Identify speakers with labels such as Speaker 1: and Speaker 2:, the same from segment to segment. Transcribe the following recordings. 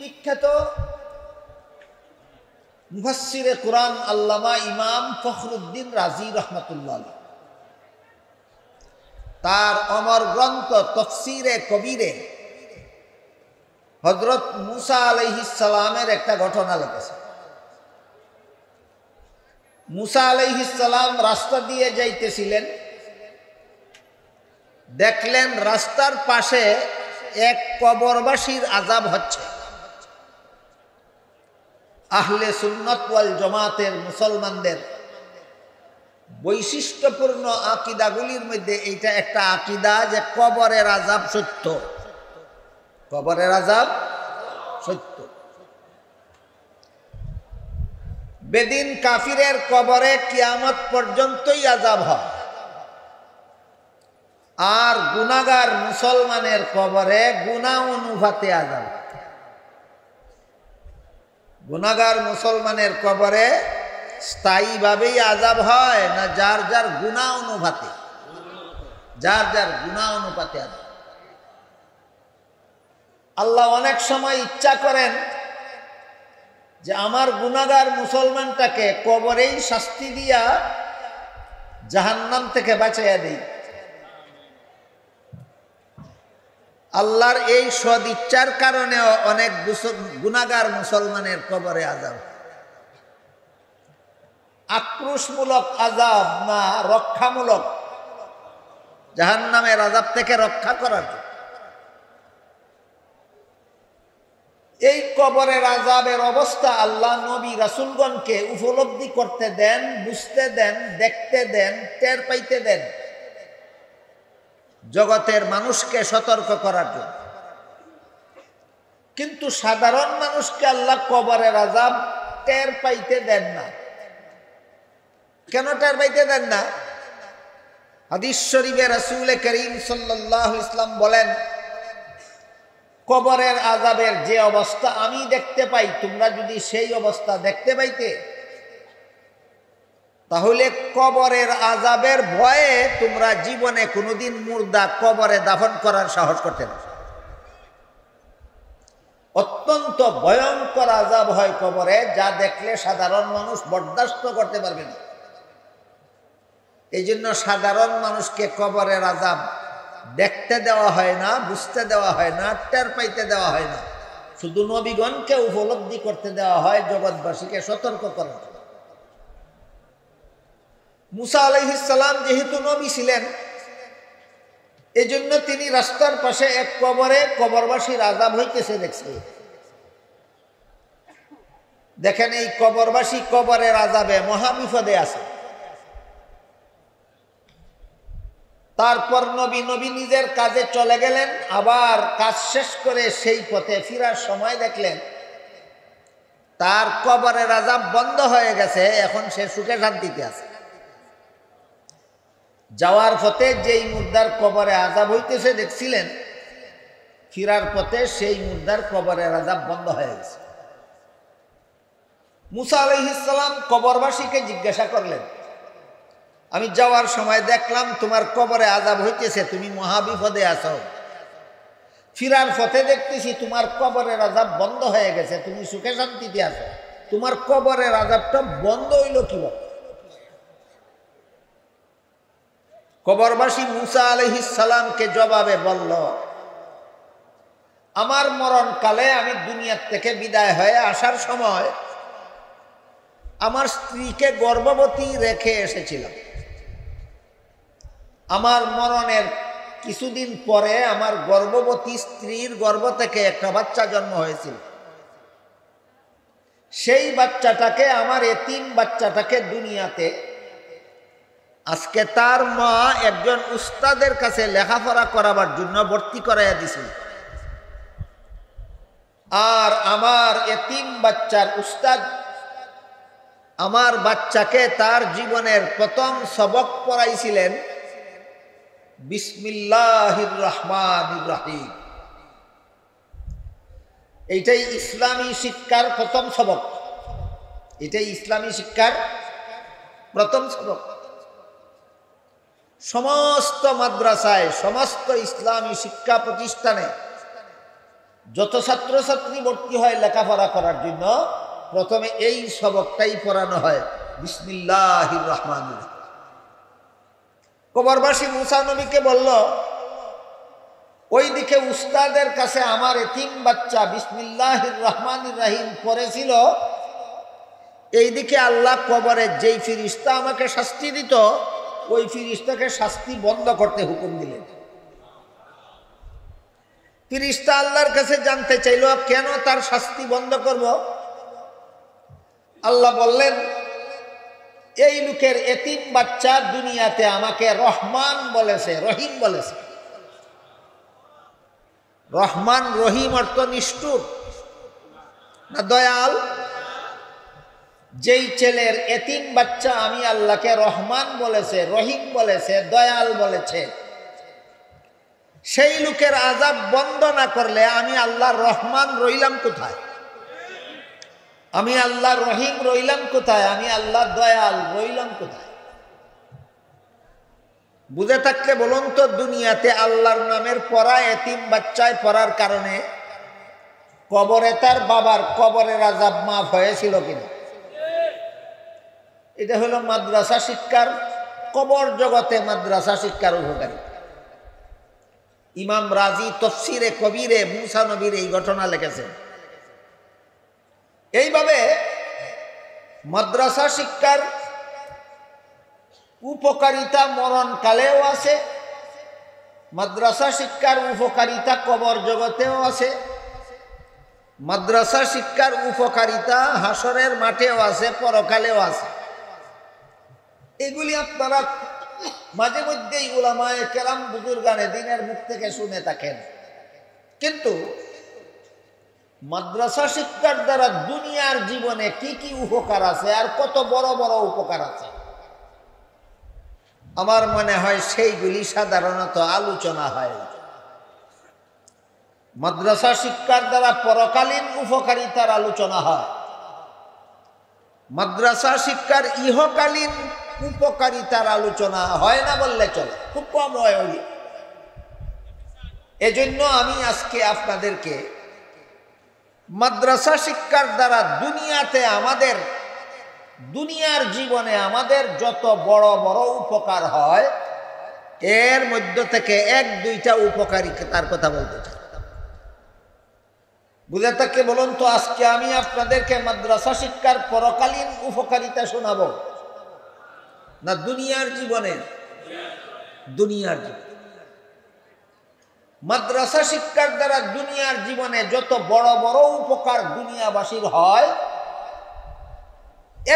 Speaker 1: বিখ্যাত মুফাসসিরে কুরআন আল্লামা ইমাম ফখরুদ্দিন রাজি রহমাতুল্লাহ তার অমর গ্রন্থ তফসিরে কবিরে হযরত মুসা আলাইহিস সালামের একটা ঘটনা লিখেছে। মুসা আলাইহিস সালাম রাস্তা দিয়ে যাইতেছিলেন, দেখলেন রাস্তার পাশে এক কবরবাসীর আযাব হচ্ছে। আহলে সুন্নাত ওয়াল জামাতের মুসলমানদের বৈশিষ্ট্যপূর্ণ আকীদাগুলির মধ্যে এইটা একটা আকীদা যে কবরের আযাব সত্য, কবরের আযাব সত্য। বেদিন কাফিরের কবরে কিয়ামত পর্যন্তই আযাব হয়, আর গুনাহগার মুসলমানের কবরে গুনাহ অনুপাতে আযাব। গুনাহগার মুসলমানের কবরে স্থায়ীভাবেই আযাব হয় না যার যার গুনাহ অনুপাতে, যার যার গুনাহ অনুপাতে আযাব। আল্লাহ অনেক সময় ইচ্ছা করেন যে আমার গুনাহগার মুসলমানটাকে কবরেই শাস্তি দিয়া জাহান্নাম থেকে বাঁচাইয়া দেই। আল্লাহর এই সদ ইচ্ছার কারণে অনেক গুনাহগার মুসলমানের কবরে আযাব। আক্রোশমূলক আযাব না রক্ষামূলক, জাহান্নামের আযাব থেকে রক্ষা করার জন্য। এই কবরের আযাবের অবস্থা আল্লাহ নবী রাসূলগণকে উপলব্ধি করতে দেন, বুঝতে দেন, দেখতে দেন, টের পাইতে দেন, জগতের মানুষকে সতর্ক করার জন্য। কিন্তু সাধারণ মানুষকে আল্লাহ কবরের আযাব টের পাইতে দেন না। কেন টের পাইতে দেন না? হাদিস শরীফে রাসূল করিম সাল্লাল্লাহু আলাইহি ওয়াসাল্লাম বলেন, কবরের আযাবের যে অবস্থা আমি দেখতে পাই, তোমরা যদি সেই অবস্থা দেখতে পাইতে তাহলে কবরের আযাবের ভয়ে তোমরা জীবনে কোনোদিন মুর্দা কবরে দাফন করার সাহস করতে না। অত্যন্ত ভয়ঙ্কর আযাব হয় কবরে, যা দেখলে সাধারণ মানুষ বরদাস্ত করতে পারবে না। এই জন্য সাধারণ মানুষকে কবরের আযাব দেখতে দেওয়া হয় না, বুঝতে দেওয়া হয় না, টের পাইতে দেওয়া হয় না। শুধু নবীগণকে উপলব্ধি করতে দেওয়া হয়, জগৎবাসীকে সতর্ক করার জন্য। মুসা আলাইহিস সালাম যেহেতু নবী ছিলেন, এজন্য তিনি রাস্তার পাশে এক কবরে কবরবাসীর আযাব হইতেছে দেখছে। দেখেন এই কবরবাসী কবরের আযাবে মহাবিপদে আছে। তারপর নবী নিজের কাজে চলে গেলেন। আবার কাজ শেষ করে সেই পথে ফিরার সময় দেখলেন তার কবরের আযাব বন্ধ হয়ে গেছে, এখন সে সুখে শান্তিতে আছে। যাওয়ার পথে যেই মুর্দার কবরে আযাব হইতেছে দেখছিলেন, ফিরার পথে সেই মুর্দার কবরের আযাব বন্ধ হয়ে গেছে। মুসা আলাইহিস সালাম কবরবাসীকে জিজ্ঞাসা করলেন, আমি যাওয়ার সময় দেখলাম তোমার কবরে আযাব হইতেছে, তুমি মহাবিপদে আছো। ফিরার পথে দেখতেছি তোমার কবরের আযাব বন্ধ হয়ে গেছে, তুমি সুখে শান্তিতে আছো। তোমার কবরের আযাবটা বন্ধ হইল কিভাবে? কবরবাসী মুসা আলাইহিস সালামকে জবাবে বলল, আমার মরণকালে আমি দুনিয়ার থেকে বিদায় হয়ে আসার সময় আমার স্ত্রীকে গর্ভবতী রেখে এসেছিলাম। আমার মরণের কিছুদিন পরে আমার গর্ভবতী স্ত্রীর গর্ভ থেকে একটা বাচ্চা জন্ম হয়েছিল। সেই বাচ্চাটাকে, আমার এতিম বাচ্চাটাকে দুনিয়াতে আজকে তার মা একজন উস্তাদের কাছে লেখাপড়া করাবার জন্য ভর্তি করাইয়া দিছিল। আর আমার এতিম বাচ্চার উস্তাদ আমার বাচ্চাকে তার জীবনের প্রথম সবক পড়াইছিলেন বিসমিল্লাহির রহমানির রহিম। এইটাই ইসলামী শিক্ষার প্রথম সবক, এটাই ইসলামী শিক্ষার প্রথম সবক। সমস্ত মাদ্রাসায়, সমস্ত ইসলামী শিক্ষা প্রতিষ্ঠানে যত ছাত্রছাত্রী ভর্তি হয় লেখাপড়া করার জন্য প্রথমে এই সবকটাই পড়ানো হয়, বিসমিল্লাহির রহমানির রহিম। কবরবাসী মুসা নবীকে বলল, ওইদিকে উস্তাদের কাছে আমার এতিম বাচ্চা বিসমিল্লাহির রহমানির রহিম পড়েছিল, এইদিকে আল্লাহ কবরে যেই ফিরিস্তা আমাকে শাস্তি দিত ওই ফিরিস্তাকে শাস্তি বন্ধ করতে হুকুম দিলেন। ফিরিস্তা আল্লাহর কাছে জানতে চাইল কেন তার শাস্তি বন্ধ করব। আল্লাহ বললেন, এই লোকের এতিম বাচ্চা দুনিয়াতে আমাকে রহমান বলেছে, রহিম বলেছে। রহমান রহিম অর্থ নিষ্ঠুর না দয়াল। যেই ছেলের এতিম বাচ্চা আমি আল্লাহকে রহমান বলেছে, রহিম বলেছে, দয়াল বলেছে, সেই লোকের আযাব বন্ধ না করলে আমি আল্লাহ রহমান রইলাম কোথায়? আমি আল্লাহ রহিম রইলাম কোথায়? আমি আল্লাহ দয়াল রইলাম কোথায়? বুঝে থাকলে বলুন তো, দুনিয়াতে আল্লাহর নামের পড়া এতিম বাচ্চায় পড়ার কারণে কবরে তার বাবার কবরের আযাব মাফ হয়েছিল কিনা? এটা হলো মাদ্রাসা শিক্ষার, কবর জগতে মাদ্রাসা শিক্ষার উপকারী। ইমাম রাজি তফসিরে কবিরে মুসা নবীর এই ঘটনা লিখেছেন। এইভাবে মাদ্রাসা শিক্ষার উপকারিতা মরণকালেও আছে, মাদ্রাসা শিক্ষার উপকারিতা কবর জগতেও আছে, মাদ্রাসা শিক্ষার উপকারিতা হাসরের মাঠেও আছে, পরকালেও আছে। এগুলি আপনারা মাঝে মধ্যেই উলামায়ে কেরাম বুজুর্গানে দ্বীনের মুখ থেকে শুনে থাকেন। কিন্তু মাদ্রাসা শিক্ষার দ্বারা দুনিয়ার জীবনে কি কি উপকার আছে আর কত বড় বড় উপকার আছে, আমার মনে হয় সেইগুলি সাধারণত আলোচনা হয়। মাদ্রাসা শিক্ষার দ্বারা পরকালীন উপকারিতার আলোচনা হয়, মাদ্রাসা শিক্ষার ইহকালীন উপকারিতার আলোচনা হয় না বললে চলে, খুব কম হয়। এজন্য আমি আজকে আপনাদেরকে মাদ্রাসা শিক্ষার দ্বারা দুনিয়াতে আমাদের দুনিয়ার জীবনে আমাদের যত বড় বড় উপকার হয় এর মধ্য থেকে এক দুইটা উপকারিতার কথা বলতে চাই। বুঝে থাকলে বলুন তো, আজকে আমি আপনাদেরকে মাদ্রাসা শিক্ষার পরকালীন উপকারিতা শোনাবো না দুনিয়ার জীবনের? দুনিয়ার জীবন। মাদ্রাসা শিক্ষার দ্বারা দুনিয়ার জীবনে যত বড় বড় উপকার দুনিয়াবাসীর হয়,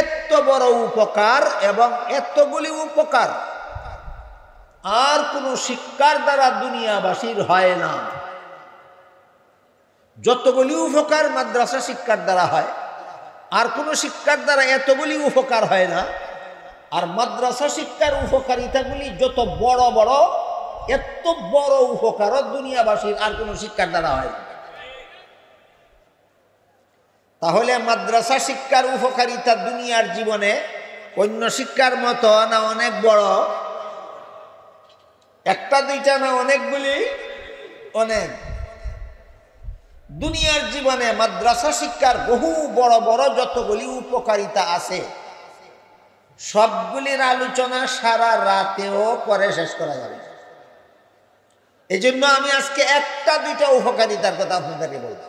Speaker 1: এত বড় উপকার এবং এতগুলি উপকার আর কোন শিক্ষার দ্বারা দুনিয়াবাসীর হয় না। যতগুলি উপকার মাদ্রাসা শিক্ষার দ্বারা হয়, আর কোন শিক্ষার দ্বারা এতগুলি উপকার হয় না। আর মাদ্রাসা শিক্ষার উপকারিতাগুলি যত বড় বড়, এত বড় উপকারও দুনিয়াবাসীর আর কোন শিক্ষার দ্বারা হয়। তাহলে মাদ্রাসা শিক্ষার উপকারিতা দুনিয়ার জীবনে অন্য শিক্ষার মতো না অনেক বড়? একটা দুইটা না অনেকগুলি? অনেক। দুনিয়ার জীবনে মাদ্রাসা শিক্ষার বহু বড় বড় যতগুলি উপকারিতা আছে সবগুলির আলোচনা সারা রাতেও করে শেষ করা যাবে। এই জন্য আমি আজকে একটা দুইটা উপকারিতার কথা আপনাদেরকে বলবো।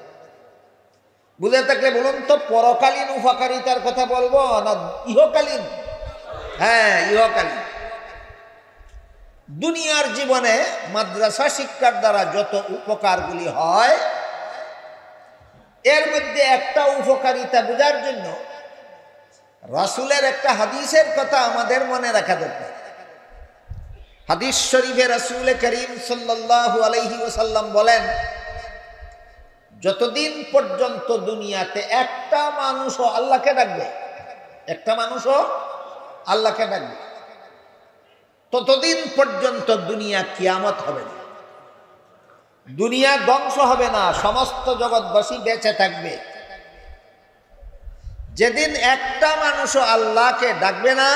Speaker 1: বুঝে থাকলে বলুন তো, পরকালীন উপকারিতার কথা বলবো না ইহকালীন? হ্যাঁ, ইহকালীন। দুনিয়ার জীবনে মাদ্রাসা শিক্ষার দ্বারা যত উপকারগুলি হয় এর মধ্যে একটা উপকারিতা বোঝার জন্য রাসূলের একটা হাদিসের কথা আমাদের মনে রাখা দরকার। হাদিস শরীফে রাসূল করিম সাল্লাল্লাহু আলাইহি ওয়াসাল্লাম বলেন, যতদিন পর্যন্ত দুনিয়াতে একটা মানুষও আল্লাহকে ডাকবে, একটা মানুষও আল্লাহকে ডাকবে, ততদিন পর্যন্ত দুনিয়া কিয়ামত হবে না, দুনিয়া ধ্বংস হবে না, সমস্ত জগৎবাসী বেঁচে থাকবে। যেদিন একটা মানুষও আল্লাহকে ডাকবে না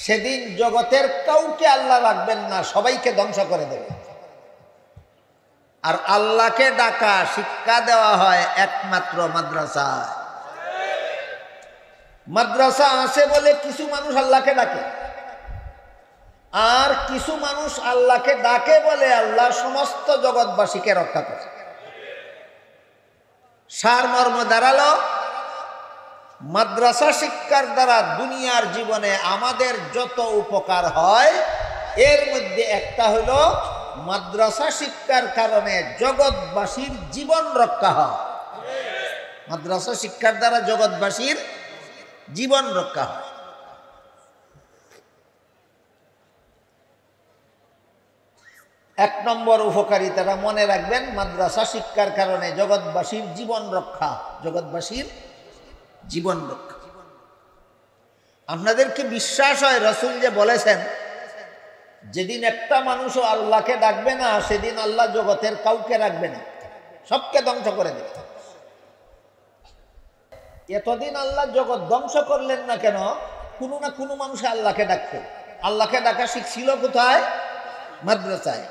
Speaker 1: সেদিন জগতের কাউকে আল্লাহ রাখবেন না, সবাইকে ধ্বংস করে দেবে। আর আল্লাহকে ডাকা শিক্ষা দেওয়া হয় একমাত্র মাদ্রাসায়। মাদ্রাসা আছে বলে কিছু মানুষ আল্লাহকে ডাকে, আর কিছু মানুষ আল্লাহকে ডাকে বলে আল্লাহ সমস্ত জগৎবাসীকে রক্ষা করে। সারমর্ম দাঁড়ালো, মাদ্রাসা শিক্ষার দ্বারা দুনিয়ার জীবনে আমাদের যত উপকার হয় এর মধ্যে একটা হলো মাদ্রাসা শিক্ষার কারণে জগৎবাসীর জীবন রক্ষা হয়। মাদ্রাসা শিক্ষার দ্বারা জগৎবাসীর জীবন রক্ষা হয়। এক নম্বর উপকারিতাটা মনে রাখবেন, মাদ্রাসা শিক্ষার কারণে জগৎবাসীর জীবন রক্ষা, জগৎবাসীর জীবন রক্ষা। আপনাদেরকে বিশ্বাস হয় রাসূল যে বলেছেন, যেদিন একটা মানুষও আল্লাহকে ডাকবে না সেদিন আল্লাহ জগতের কাউকে রাখবে না, সবকে ধ্বংস করে দেবে। এতদিন আল্লাহ জগৎ ধ্বংস করলেন না কেন? কোনো না কোনো মানুষে আল্লাহকে ডাকতো। আল্লাহকে ডাকা শিখছিল কোথায়? মাদ্রাসায়।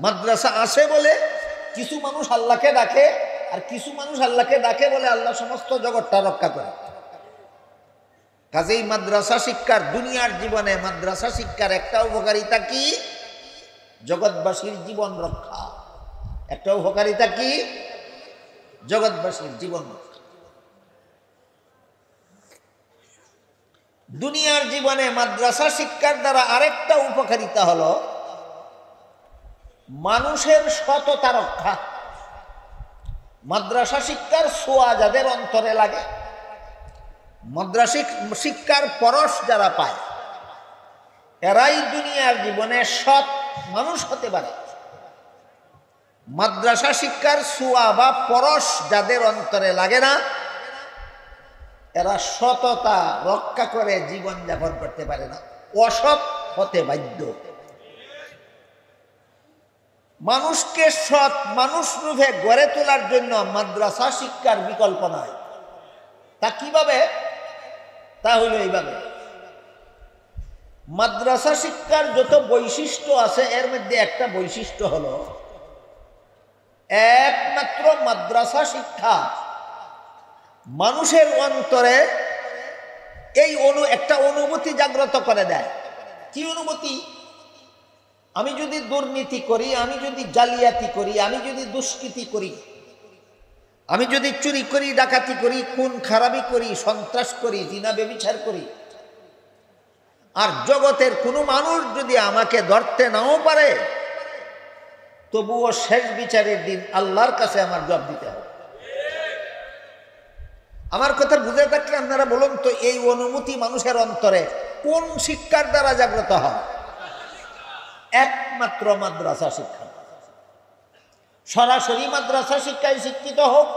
Speaker 1: মাদ্রাসা আসে বলে কিছু মানুষ আল্লাহকে ডাকে, আর কিছু মানুষ আল্লাহকে ডাকে বলে আল্লাহ সমস্ত জগৎটা রক্ষা করে। কাজেই মাদ্রাসা শিক্ষার, দুনিয়ার জীবনে মাদ্রাসা শিক্ষার একটা উপকারিতা কি? জগৎবাসীর জীবন রক্ষা। একটা উপকারিতা কি? জগৎবাসীর জীবন রক্ষা। দুনিয়ার জীবনে মাদ্রাসা শিক্ষার দ্বারা আরেকটা উপকারিতা হলো মানুষের সততা রক্ষা। মাদ্রাসা শিক্ষার ছোঁয়া যাদের অন্তরে লাগে, মাদ্রাসা শিক্ষার পরশ যারা পায়, এরাই দুনিয়ার জীবনে সৎ মানুষ হতে পারে। মাদ্রাসা শিক্ষার ছোঁয়া বা পরশ যাদের অন্তরে লাগে না, এরা সততা রক্ষা করে জীবন যাপন করতে পারে না, অসৎ হতে বাধ্য। মানুষকে সৎ মানুষ রূপে গড়ে তোলার জন্য মাদ্রাসা শিক্ষার বিকল্প নয়। তা কিভাবে? তা হইল এইভাবে, মাদ্রাসা শিক্ষার যত বৈশিষ্ট্য আছে এর মধ্যে একটা বৈশিষ্ট্য হলো একমাত্র মাদ্রাসা শিক্ষা মানুষের অন্তরে এই একটা অনুভূতি জাগ্রত করে দেয়। কি অনুভূতি? আমি যদি দুর্নীতি করি, আমি যদি জালিয়াতি করি, আমি যদি দুষ্কৃতি করি, আমি যদি চুরি করি, ডাকাতি করি, খুন খারাপি করি, সন্ত্রাস করি, জিনা ব্যভিচার করি, আর জগতের কোনো মানুষ যদি আমাকে ধরতে নাও পারে, তবুও শেষ বিচারের দিন আল্লাহর কাছে আমার জবাব দিতে হবে। আমার কথা বুঝে থাকলে আপনারা বলুন তো, এই অনুভূতি মানুষের অন্তরে কোন শিক্ষার দ্বারা জাগ্রত হয়? একমাত্র মাদ্রাসা শিক্ষা। সরাসরি মাদ্রাসা শিক্ষায় শিক্ষিত হোক,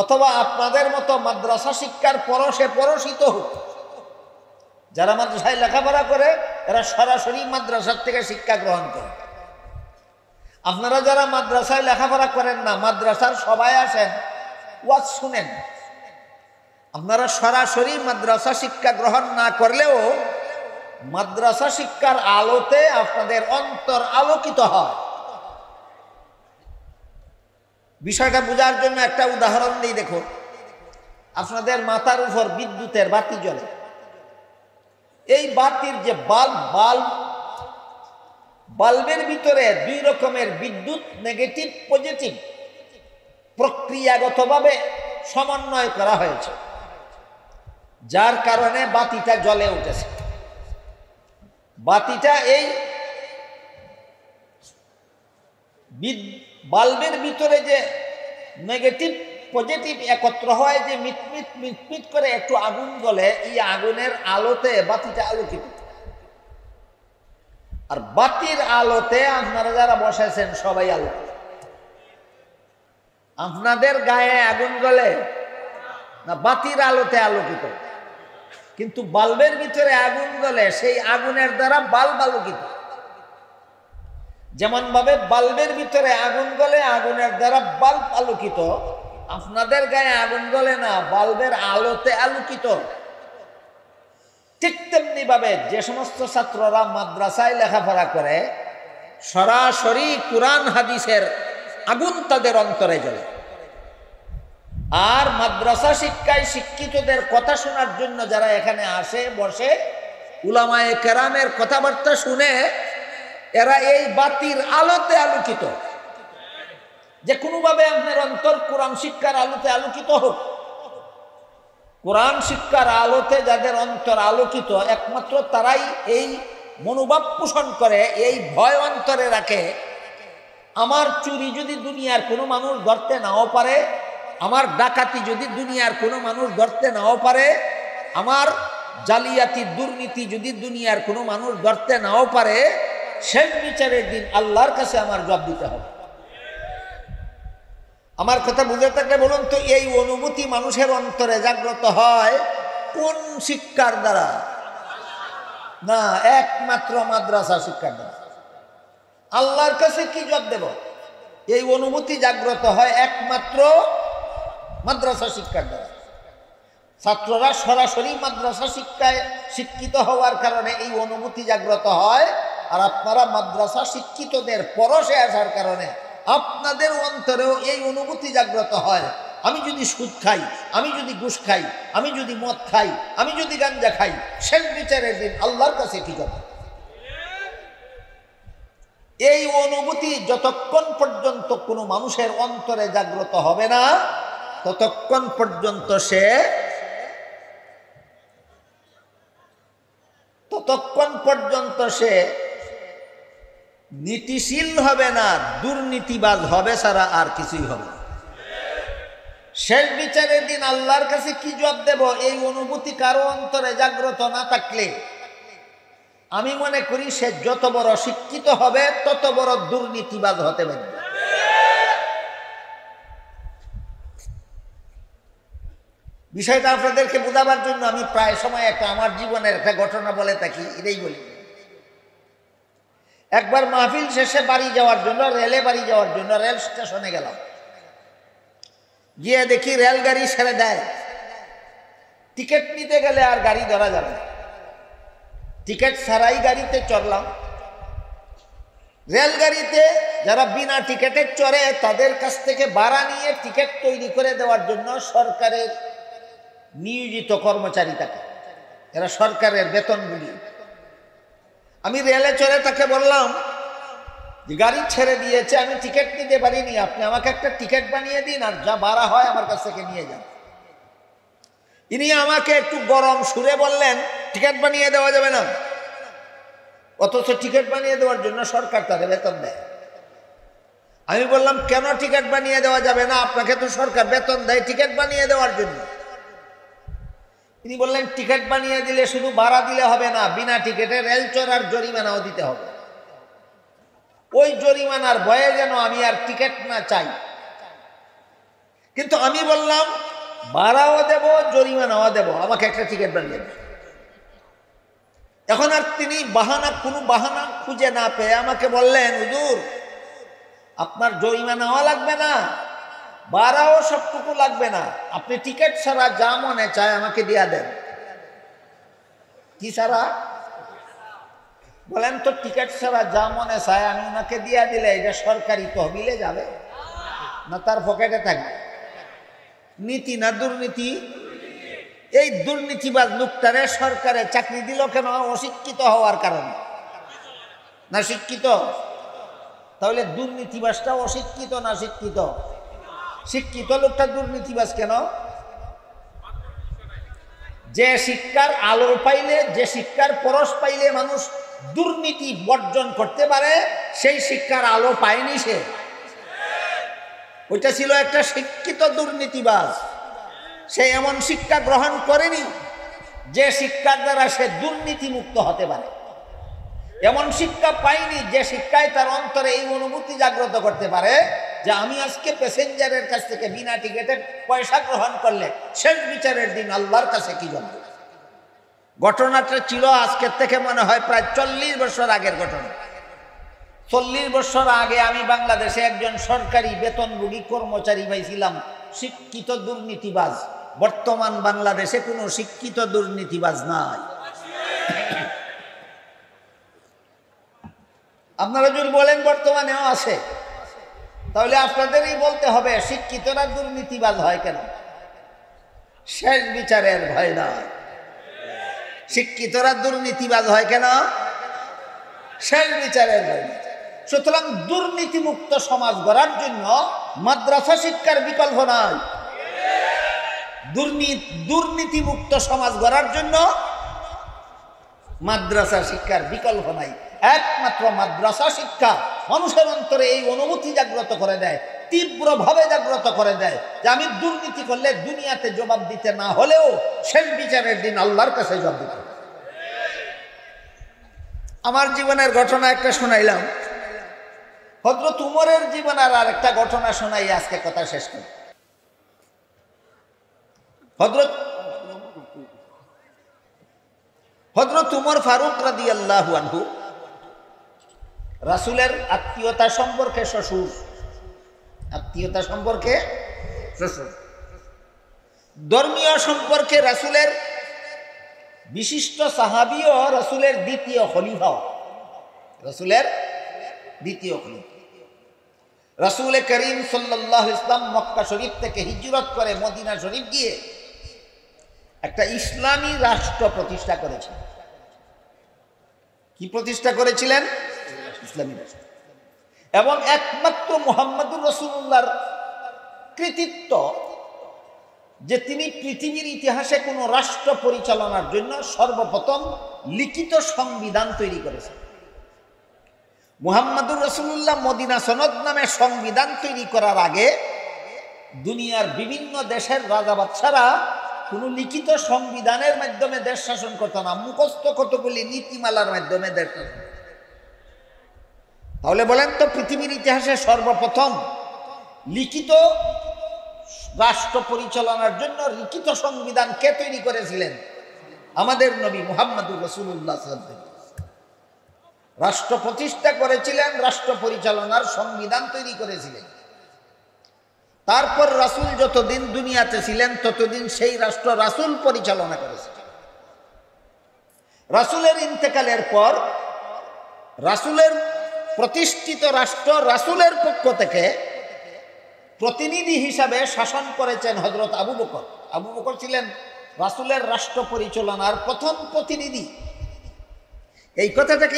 Speaker 1: অথবা আপনাদের মতো মাদ্রাসা শিক্ষার পরশে পরশিত হোক। যারা মাদ্রাসায় লেখাপড়া করে এরা সরাসরি মাদ্রাসার থেকে শিক্ষা গ্রহণ করে। আপনারা যারা মাদ্রাসায় লেখাপড়া করেন না, মাদ্রাসার সবাই আসেন, ওয়াজ শুনেন, আপনারা সরাসরি মাদ্রাসা শিক্ষা গ্রহণ না করলেও মাদ্রাসা শিক্ষার আলোতে আপনাদের অন্তর আলোকিত হয়। বিষয়টা বোঝার জন্য একটা উদাহরণ দিই। দেখো, আপনাদের মাথার উপর বিদ্যুতের বাতি জ্বলে, এই বাতির যে বাল্বের ভিতরে দুই রকমের বিদ্যুৎ, নেগেটিভ পজিটিভ, প্রক্রিয়াগতভাবে সমন্বয় করা হয়েছে, যার কারণে বাতিটা জ্বলে উঠেছে। বাতিটা এই বাল্বের ভিতরে যে নেগেটিভ পজিটিভ একত্র হয়, যে মিটমিট মিটমিট করে একটু আগুন জ্বলে, এই আগুনের আলোতে বাতিটা আলোকিত। আর বাতির আলোতে আপনারা যারা বসেছেন সবাই আলোকিত। আপনাদের গায়ে আগুন জ্বলে না বাতির আলোতে আলোকিত? কিন্তু বাল্বের ভিতরে আগুন জ্বলে, সেই আগুনের দ্বারা বাল্ব আলোকিত। যেমন ভাবে বাল্বের ভিতরে আগুন জ্বলে, আগুনের দ্বারা বাল্ব আলোকিত, আপনাদের গায়ে আগুন জ্বলে না, বাল্বের আলোতে আলোকিত। ঠিক তেমনি ভাবে যে সমস্ত ছাত্ররা মাদ্রাসায় লেখাপড়া করে সরাসরি কোরআন হাদিসের আগুন তাদের অন্তরে জ্বলে। আর মাদ্রাসা শিক্ষায় শিক্ষিতদের কথা শোনার জন্য যারা এখানে আসে বসে, উলামায়ে কেরামের কথাবার্তা শুনে এরা এই বাতির আলোতে আলোকিত। যে কোনোভাবে আপনার অন্তর কোরআন শিক্ষার আলোতে আলোকিত হোক। কোরআন শিক্ষার আলোতে যাদের অন্তর আলোকিত, একমাত্র তারাই এই মনোভাব পোষণ করে, এই ভয় অন্তরে রাখে, আমার চুরি যদি দুনিয়ার কোনো মানুষ ধরতে নাও পারে, আমার ডাকাতি যদি দুনিয়ার কোনো মানুষ ধরতে নাও পারে, আমার জালিয়াতি দুর্নীতি যদি দুনিয়ার কোনো মানুষ ধরতে নাও পারে, শেষ বিচারের দিন আল্লাহর কাছে আমার জবাব দিতে হবে। আমার কথা বুঝে থাকলে বলুন তো, এই অনুভূতি মানুষের অন্তরে জাগ্রত হয় কোন শিক্ষার দ্বারা? না, একমাত্র মাদ্রাসা শিক্ষার দ্বারা। আল্লাহর কাছে কি জবাব দেব? এই অনুভূতি জাগ্রত হয় একমাত্র মাদ্রাসা শিক্ষার দ্বারা। ছাত্ররা সরাসরি মাদ্রাসা শিক্ষায় শিক্ষিত হওয়ার কারণে এই অনুভূতি জাগ্রত হয়, আর আপনারা মাদ্রাসা শিক্ষিতদের পরশে আসার কারণে আপনাদের অন্তরেও এই অনুভূতি জাগ্রত হয়। আমি যদি সুদ খাই, আমি যদি ঘুষ খাই, আমি যদি মদ খাই, আমি যদি গাঞ্জা খাই, শেষ বিচারের দিন আল্লাহর কাছে কি যাবে? এই অনুভূতি যতক্ষণ পর্যন্ত কোনো মানুষের অন্তরে জাগ্রত হবে না, ততক্ষণ পর্যন্ত সে নীতিশীল হবে না, দুর্নীতিবাজ হবে ছাড়া আর কিছুই হবে না। শেষ বিচারের দিন আল্লাহর কাছে কি জবাব দেব? এই অনুভূতি কারো অন্তরে জাগ্রত না থাকলে আমি মনে করি সে যত বড় শিক্ষিত হবে তত বড় দুর্নীতিবাজ হতে পারবে। বিষয়টা আপনাদেরকে বোঝাবার জন্য আমি প্রায় সময় একটা আমার জীবনের একটা ঘটনা বলে থাকি, এটাই বলি। একবার মাহফিল শেষে বাড়ি যাওয়ার জন্য, রেলে বাড়ি যাওয়ার জন্য রেল স্টেশনে গেলাম। গিয়ে দেখি রেলগাড়ি ছেড়ে দেয়। টিকিট নিতে গেলে আর গাড়ি ধরা যাবে না, টিকিট ছাড়াই গাড়িতে চড়লাম। রেলগাড়িতে যারা বিনা টিকিটে চড়ে তাদের কাছ থেকে ভাড়া নিয়ে টিকিট তৈরি করে দেওয়ার জন্য সরকারের নিয়োজিত কর্মচারী থাকে, এরা সরকারের বেতনগুলি। আমি রেলে চড়ে তাকে বললাম যে গাড়ি ছেড়ে দিয়েছে, আমি টিকিট নিতে পারিনি, আপনি আমাকে একটা টিকিট বানিয়ে দিন আর যা ভাড়া হয় আমার কাছ থেকে নিয়ে যান। ইনি আমাকে একটু গরম সুরে বললেন টিকিট বানিয়ে দেওয়া যাবে না, অথচ টিকিট বানিয়ে দেওয়ার জন্য সরকার তাদের বেতন দেয়। আমি বললাম কেন টিকিট বানিয়ে দেওয়া যাবে না? আপনাকে তো সরকার বেতন দেয় টিকিট বানিয়ে দেওয়ার জন্য। তিনি বললেন টিকিট বানিয়ে দিলে শুধু ভাড়া দিলে হবে না, বিনা টিকিটে রেল চড়ার জরিমানাও দিতে হবে। ওই জরিমানার ভয়ে যেন আমি আর টিকিট না চাই। কিন্তু আমি বললাম ভাড়াও দেব, জরিমানাও দেব, আমাকে একটা টিকিট বানিয়ে দেব। এখন আর তিনি কোনো বাহানা খুঁজে না পেয়ে আমাকে বললেন, হুজুর আপনার জরিমানাও লাগবে না, ভাড়াও সবটুকু লাগবে না, আপনি টিকিট ছাড়া যা মনে চায় আমাকে দিয়া দেন। কি ছাড়া? বলেন তো, টিকিট ছাড়া যা মনে চায় আমি ওনাকে দিয়া দিলে এটা সরকারি তহবিলে যাবে না তার পকেটে থাকবে? নীতি না দুর্নীতি? এই দুর্নীতিবাজ লোকটারে সরকারে চাকরি দিল কেন? অশিক্ষিত হওয়ার কারণে। না শিক্ষিত? তাহলে দুর্নীতিবাজটা অশিক্ষিত না শিক্ষিত? শিক্ষিত লোকটা দুর্নীতিবাজ কেন? যে শিক্ষার আলো পাইলে, যে শিক্ষার পরশ পাইলে মানুষ দুর্নীতি বর্জন করতে পারে, সেই শিক্ষার আলো পায়নি সে। ওইটা ছিল একটা শিক্ষিত দুর্নীতিবাজ। সে এমন শিক্ষা গ্রহণ করেনি যে শিক্ষার দ্বারা সে দুর্নীতি মুক্ত হতে পারে। এমন শিক্ষা পায়নি যে শিক্ষায় তার অন্তরে এই অনুভূতি জাগ্রত করতে পারে যে আমি আজকে প্যাসেঞ্জারের কাছ থেকে বিনা টিকিটে পয়সা গ্রহণ করলে শেষ বিচারের দিন আল্লাহর কাছে কি জানবে। ঘটনাটা ছিল আজকের থেকে মনে হয় প্রায় 40 বছর আগের ঘটনা। 40 বছর আগে আমি বাংলাদেশে একজন সরকারি বেতনভোগী কর্মচারী পাইছিলাম, শিক্ষিত দুর্নীতিবাজ। বর্তমান বাংলাদেশে কোনো শিক্ষিত দুর্নীতিবাজ নাই। আপনারা যদি বলেন বর্তমানেও আছে, তাহলে আপনাদেরই বলতে হবে শিক্ষিতরা দুর্নীতিবাজ হয় কেন? শেষ বিচারের ভয় নয়। শিক্ষিতরা দুর্নীতিবাজ হয় কেন? শেষ বিচারের ভয় নয়। সুতরাং দুর্নীতিমুক্ত সমাজ গড়ার জন্য মাদ্রাসা শিক্ষার বিকল্প নয়। দুর্নীতিমুক্ত সমাজ গড়ার জন্য মাদ্রাসা শিক্ষার বিকল্প নাই। একমাত্র মাদ্রাসা শিক্ষা মানুষের অন্তরে এই অনুভূতি জাগ্রত করে দেয়, তীব্রভাবে জাগ্রত করে দেয় যে আমি দুর্নীতি করলে দুনিয়াতে জবাব দিতে না হলেও শেষ বিচারের দিন আল্লাহর কাছে জবাব দিতে হবে। আমার জীবনের ঘটনা একটা শোনাইলাম, হযরত উমরের জীবনের আর একটা ঘটনা শোনাই আজকে কথা শেষ করি। হযরত উমর ফারুক রাদিয়াল্লাহু আনহু রাসূলের আত্মীয়তা সম্পর্কে শ্বশুর, আত্মীয়তা সম্পর্কে শ্বশুর, ধর্মীয় সম্পর্কে রাসূলের বিশিষ্ট সাহাবী ও রাসূলের দ্বিতীয় খলিফা, রাসূলের দ্বিতীয় খলিফা। রাসূল করিম সাল্লাল্লাহু আলাইহি ওয়াসাল্লাম মক্কা শরীফ থেকে হিজরত করে মদিনা শরীফ গিয়ে একটা ইসলামী রাষ্ট্র প্রতিষ্ঠা করেছিলেন। কি প্রতিষ্ঠা করেছিলেন? ইসলামী রাষ্ট্র। এবং একমাত্র মুহাম্মদুর রাসূলুল্লাহর কৃতিত্ব যে তিনি পৃথিবীর ইতিহাসে কোনো রাষ্ট্র পরিচালনার জন্য সর্বপ্রথম লিখিত সংবিধান তৈরি করেছেন। মুহাম্মদুর রাসূলুল্লাহ মদিনা সনদ নামে সংবিধান তৈরি করার আগে দুনিয়ার বিভিন্ন দেশের রাজা বাদশারা কোনো লিখিত সংবিধানের মাধ্যমে দেশ শাসন করত না, মুখস্থ কতগুলি নীতিমালার মাধ্যমে দেশ শাসন। তাহলে বলেন তো পৃথিবীর ইতিহাসে সর্বপ্রথম লিখিত রাষ্ট্র পরিচালনার জন্য লিখিত সংবিধান কে তৈরি করেছিলেন? আমাদের নবী মুহাম্মদুর রাসূলুল্লাহ সাল্লাল্লাহু আলাইহি ওয়াসাল্লাম রাষ্ট্র প্রতিষ্ঠা করেছিলেন, রাষ্ট্র পরিচালনার সংবিধান তৈরি করেছিলেন। তারপর রাসূল যতদিন দুনিয়াতে ছিলেন ততদিন সেই রাষ্ট্র রাসূল পরিচালনা করেছিলেন। রাসূলের ইন্তেকালের পর রাসূলের প্রতিষ্ঠিত রাষ্ট্র রাসূলের পক্ষ থেকে প্রতিনিধি হিসাবে শাসন করেছেন হযরত আবু বকর। আবু বকর ছিলেন রাসূলের রাষ্ট্র পরিচালনার প্রথম প্রতিনিধি। এই কথাটাকে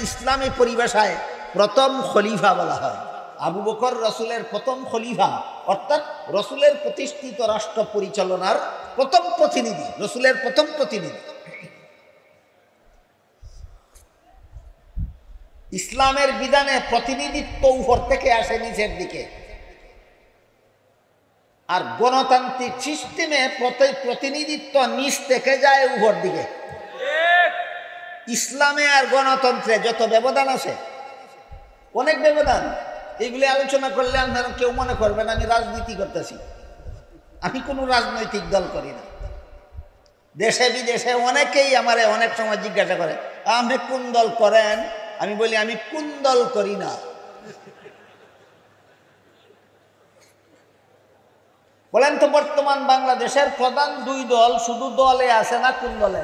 Speaker 1: ইসলামী পরিভাষায় প্রথম খলিফা বলা হয়। আবু বকর রাসূলের প্রথম খলিফা, অর্থাৎ রাসূলের প্রতিষ্ঠিত রাষ্ট্র পরিচালনার প্রথম প্রতিনিধি, রাসূলের প্রথম প্রতিনিধি। ইসলামের বিধানে প্রতিনিধিত্ব উপর থেকে আসে নিচের দিকে, আর গণতান্ত্রিক সিস্টেমে প্রতিনিধিত্ব নিচ থেকে যায় উপর দিকে। ইসলামে আর গণতন্ত্রে যত ব্যবধান আছে, অনেক ব্যবধান, এগুলি আলোচনা করলে আপনারা কেউ মনে করবেন আমি রাজনীতি করতেছি। আমি কোনো রাজনৈতিক দল করি না। দেশে বিদেশে অনেকেই আমারে অনেক সময় জিজ্ঞাসা করে আপনি কোন দল করেন? আমি বলি আমি কোন দল করি না। বলেন তো বর্তমান বাংলাদেশের প্রধান দুই দল শুধু দলে আছে না কোন দলে?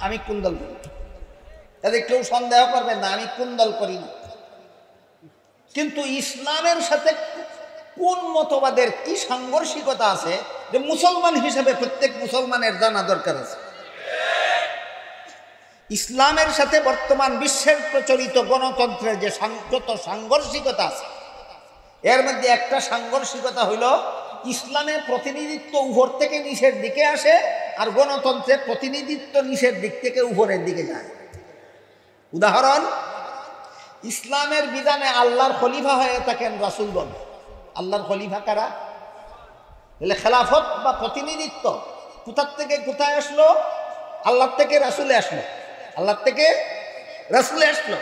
Speaker 1: আমি কোন দল করি? তাদের কেউ সন্দেহ করবেন না আমি কোন দল করি না। কিন্তু ইসলামের সাথে কোন মতবাদের কি সাংঘর্ষিকতা আছে যে মুসলমান হিসেবে প্রত্যেক মুসলমানের জানা দরকার আছে। ইসলামের সাথে বর্তমান বিশ্বের প্রচলিত গণতন্ত্রের যে যত সাংঘর্ষিকতা আছে, এর মধ্যে একটা সাংঘর্ষিকতা হইল ইসলামে প্রতিনিধিত্ব উপর থেকে নিচের দিকে আসে, আর গণতন্ত্রে প্রতিনিধিত্ব নিচের দিক থেকে উপরের দিকে যায়। উদাহরণ, ইসলামের বিধানে আল্লাহর খলিফা হয়ে থাকেন রাসূলগণ। আল্লাহর খলিফা কারা? বলে খেলাফত বা প্রতিনিধিত্ব কোথার থেকে কোথায় আসলো? আল্লাহ থেকে রাসূলে আসলো, আল্লাহ থেকে রাসূলে আসলো।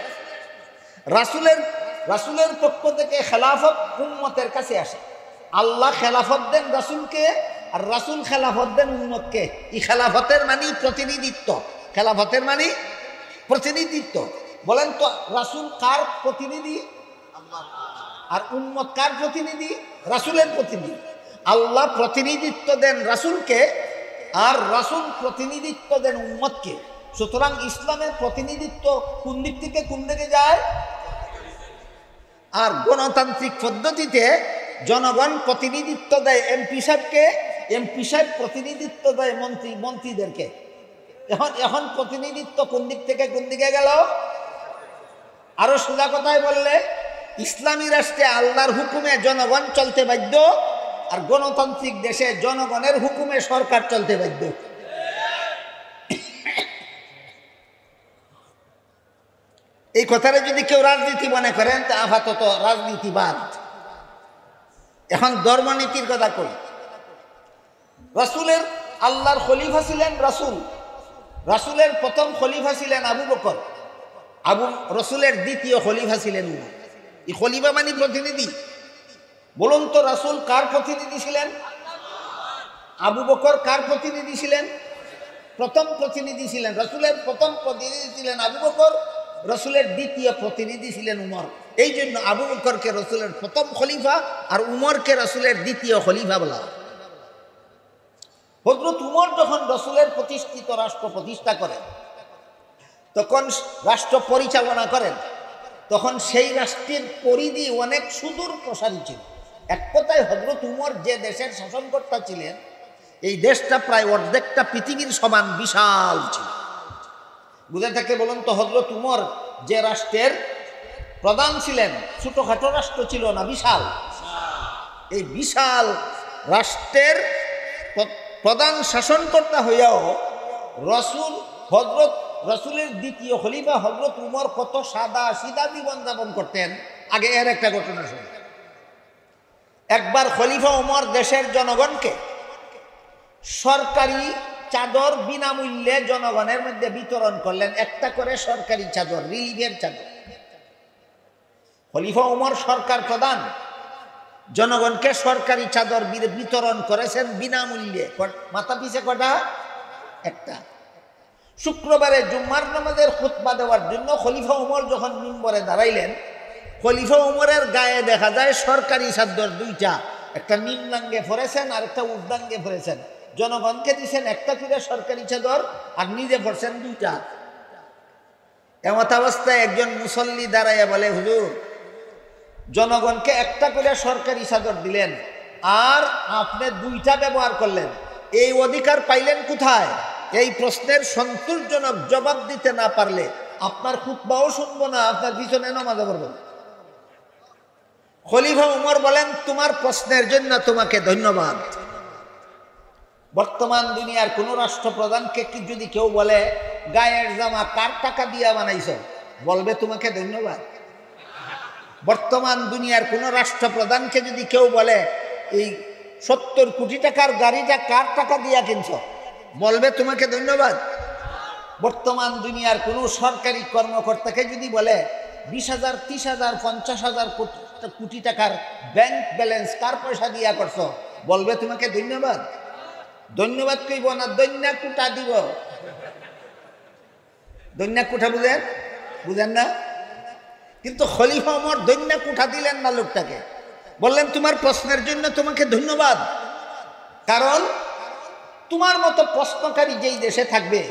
Speaker 1: রাসূলের পক্ষ থেকে খেলাফত উম্মতের কাছে আসে। আল্লাহ খেলাফত দেন রাসূলকে, আর রাসূল খেলাফত দেন উম্মতকে। এই খেলাফতের মানে প্রতিনিধিত্ব, খেলাফতের মানে প্রতিনিধিত্ব। বলেন তো রাসূল কার প্রতিনিধি? আর উম্মত কার প্রতিনিধি? রাসূলের প্রতিনিধি। আল্লাহ প্রতিনিধিত্ব দেন রাসূলকে, আর রাসূল প্রতিনিধিত্ব দেন উম্মতকে। সুতরাং ইসলামের প্রতিনিধিত্ব কোন দিক থেকে কোন দিকে যায়? আর গণতান্ত্রিক পদ্ধতিতে জনগণ প্রতিনিধিত্ব দেয় এমপি সাহেবকে, এমপি সাহেব প্রতিনিধিত্ব দেয় মন্ত্রীদেরকে। এখন প্রতিনিধিত্ব কোন দিক থেকে কোন দিকে গেল? আরো সোজা কথায় বললে, ইসলামী রাষ্ট্রে আল্লাহর হুকুমে জনগণ চলতে বাধ্য, আর গণতান্ত্রিক দেশে জনগণের হুকুমে সরকার চলতে বাধ্য। এই কথাটা যদি কেউ রাজনীতি মনে করেন তা আপাতত রাজনীতিবাদ। এখন ধর্মনীতির কথা কই। রাসূলের আল্লাহর খলিফা ছিলেন রাসূল, রাসূলের প্রথম খলিফা ছিলেন আবু বকর, রাসূলের দ্বিতীয় খলিফা ছিলেন উমর। এই খলিফা মানে প্রতিনিধি। বলুন তো রাসূল কার প্রতিনিধি ছিলেন? আবু বকর কার প্রতিনিধি ছিলেন? প্রথম প্রতিনিধি ছিলেন। রাসূলের প্রথম প্রতিনিধি ছিলেন আবু বকর, রাসূলের দ্বিতীয় প্রতিনিধি ছিলেন উমর। এই জন্য আবু বকরকে রাসূলের প্রথম খলিফা আর উমরকে রাসূলের দ্বিতীয় খলিফা বলা। হযরত উমর যখন রাসূলের প্রতিষ্ঠিত রাষ্ট্র প্রতিষ্ঠা করেন, তখন রাষ্ট্র পরিচালনা করেন, তখন সেই রাষ্ট্রের পরিধি অনেক সুদূর প্রসারী ছিল। এক কথায় হযরত উমর যে দেশের শাসনকর্তা ছিলেন, এই দেশটা প্রায় অর্ধেকটা পৃথিবীর সমান বিশাল ছিল। বুঝে থাকে বলুন তো, হযরত উমর যে রাষ্ট্রের প্রধান ছিলেন, ছোটখাটো রাষ্ট্র ছিল না, বিশাল। এই বিশাল রাষ্ট্রের প্রধান শাসনকর্তা হইয়াও রাসূলের দ্বিতীয় খলিফা হযরত উমর কত সাদা সিধা জীবন যাপন করতেন। আগে এর একটা ঘটনা শুনি। একবার খলিফা উমর দেশের জনগণকে সরকারি চাদর বিনামূল্যে জনগণের মধ্যে বিতরণ করলেন, একটা করে সরকারি চাদর, রিলিফের চাদর। খলিফা উমর সরকার প্রধান, জনগণকে সরকারি চাদর বিতরণ করেছেন বিনামূল্যে। মাথা পিছে কটা? একটা। শুক্রবারে জুম্মার নামাজের খুতবা দেওয়ার জন্য খলিফা উমর যখন মিম্বরে দাঁড়াইলেন, খলিফা উমরের গায়ে দেখা যায় সরকারি চাদর দুইটা, একটা নিম্নাঙ্গে পরেছেন আর একটা ঊর্ধ্বাঙ্গে পরেছেন। জনগণকে দিচ্ছেন একটা করে সরকারি চাদর আর নিজে পড়ছেন দুইটা। এমত অবস্থায় একজন মুসল্লি দাঁড়াইয়া বলে, হুজুর, জনগণকে একটা করে সরকারি চাদর দিলেন আর আপনি দুইটা ব্যবহার করলেন, এই অধিকার পাইলেন কোথায়? এই প্রশ্নের সন্তোষজনক জবাব দিতে না পারলে আপনার খুতবাও শুনবো না, আপনার পিছনে নামাজও পড়বো না। খলিফা উমর বলেন, তোমার প্রশ্নের জন্য তোমাকে ধন্যবাদ। বর্তমান দুনিয়ার কোন রাষ্ট্রপ্রধানকে যদি কেউ বলে গায়ের জামা কার টাকা দিয়া বানাইছ, বলবে তোমাকে ধন্যবাদ। বর্তমান দুনিয়ার কোন রাষ্ট্রপ্রধানকে যদি কেউ বলে এই 70 কোটি টাকার গাড়িটা কার টাকা দিয়া কিনছ, বলবে তোমাকে ধন্যবাদ। বর্তমান দুনিয়ার কোন সরকারি কর্মকর্তাকে যদি বলে 20,000, 30,000, 50,000 কোটি টাকার ব্যাংক ব্যালেন্স কার পয়সা দিয়া করছো, বলবে তোমাকে ধন্যবাদ। ধন্যবাদ কইব না, দৈন্যা কুটা দিব। দৈন্যা কুঠা বুঝেন না? কিন্তু খলিফা ওমর দৈন্যা কুঠা দিলেন না লোকটাকে, বললেন তোমার প্রশ্নের জন্য তোমাকে ধন্যবাদ। কারণ তোমার মতো প্রশ্নকারী যেই দেশে থাকবে,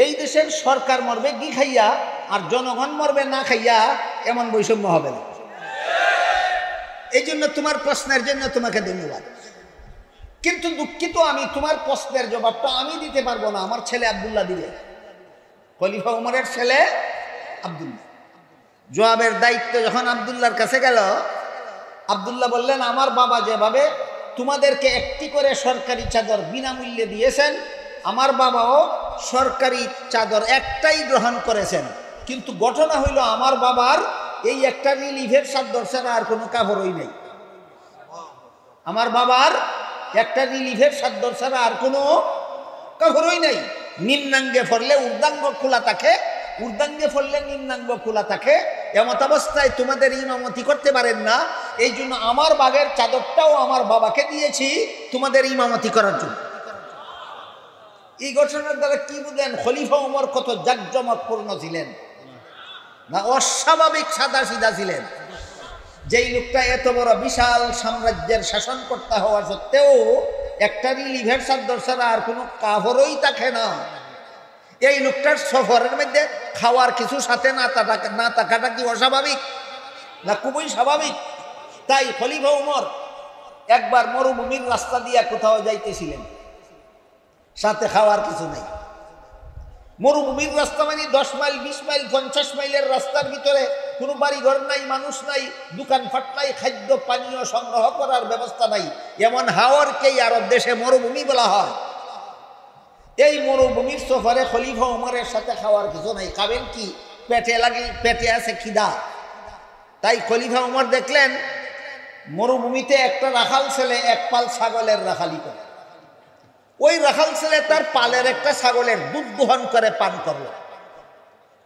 Speaker 1: এই দেশের সরকার মরবে কি খাইয়া আর জনগণ মরবে না খাইয়া, এমন বৈষম্য হবে না। এই জন্য তোমার প্রশ্নের জন্য তোমাকে ধন্যবাদ। কিন্তু দুঃখিত, আমি তোমার প্রশ্নের জবাবটা আমি দিতে পারবো না, আমার ছেলে আব্দুল্লাহ দিবে। খলিফা উমরের ছেলে আব্দুল্লাহ জবাবের দায়িত্ব যখন আব্দুল্লাহর কাছে গেল, আব্দুল্লাহ বললেন, আমার বাবা যেভাবে তোমাদেরকে একটি করে সরকারি চাদর বিনামূল্যে দিয়েছেন, আমার বাবাও সরকারি চাদর একটাই গ্রহণ করেছেন। কিন্তু ঘটনা হইল, আমার বাবার এই একটা রিলিফের চাদর ছাড়া আর কোনো কাপড়ই নেই। আমার বাবার একটা রিলিফের চাদর ছাড়া আর কোনো কাপড়ই নেই। নিম্নাঙ্গে পড়লে ঊর্ধ্বাঙ্গ খোলা থাকে, ঊর্ধ্বাঙ্গে পড়লে নিম্নাঙ্গ খোলা থাকে। এমত অবস্থায় তোমাদের ইমামতি করতে পারেন না, এই জন্য আমার বাগের চাদরটাও আমার বাবাকে দিয়েছি তোমাদের ইমামতি করার জন্য। এই ঘটনার দ্বারা কি বুঝলেন? খলিফা উমর কত জাকজমকপূর্ণ ছিলেন না, অস্বাভাবিক সাদা সিধা ছিলেন। যেই লোকটা এত বড় বিশাল সাম্রাজ্যের শাসনকর্তা হওয়া সত্ত্বেও একটা রিলিফের চাদর ছাড়া আর কোনো কাপড়ই থাকে না, এই লোকটার সফরের মধ্যে খাওয়ার কিছু সাথে না থাকাটা কি অস্বাভাবিক? না খুবই স্বাভাবিক। তাই খলিফা উমর একবার মরুভূমির রাস্তা দিয়া কোথাও যাইতেছিলেন, সাথে খাওয়ার কিছু নাই। মরুভূমির রাস্তা মানে 10 মাইল 20 মাইল 50 মাইলের রাস্তার ভিতরে কোনো বাড়িঘর নাই, মানুষ নাই, দোকানপাট নাই, খাদ্য পানীয় সংগ্রহ করার ব্যবস্থা নাই। এমন হাওরকেই আরব দেশে মরুভূমি বলা হয়। এই মরুভূমির সফরে খলিফা উমরের সাথে খাওয়ার কিছু নাই। খাবেন কি? পেটে আছে খিদা। তাই খলিফা উমর দেখলেন মরুভূমিতে একটা রাখাল ছেলে এক পাল ছাগলের রাখালি করে। ওই রাখাল ছেলে তার পালের একটা ছাগলের দুধ দোহন করে পান করল।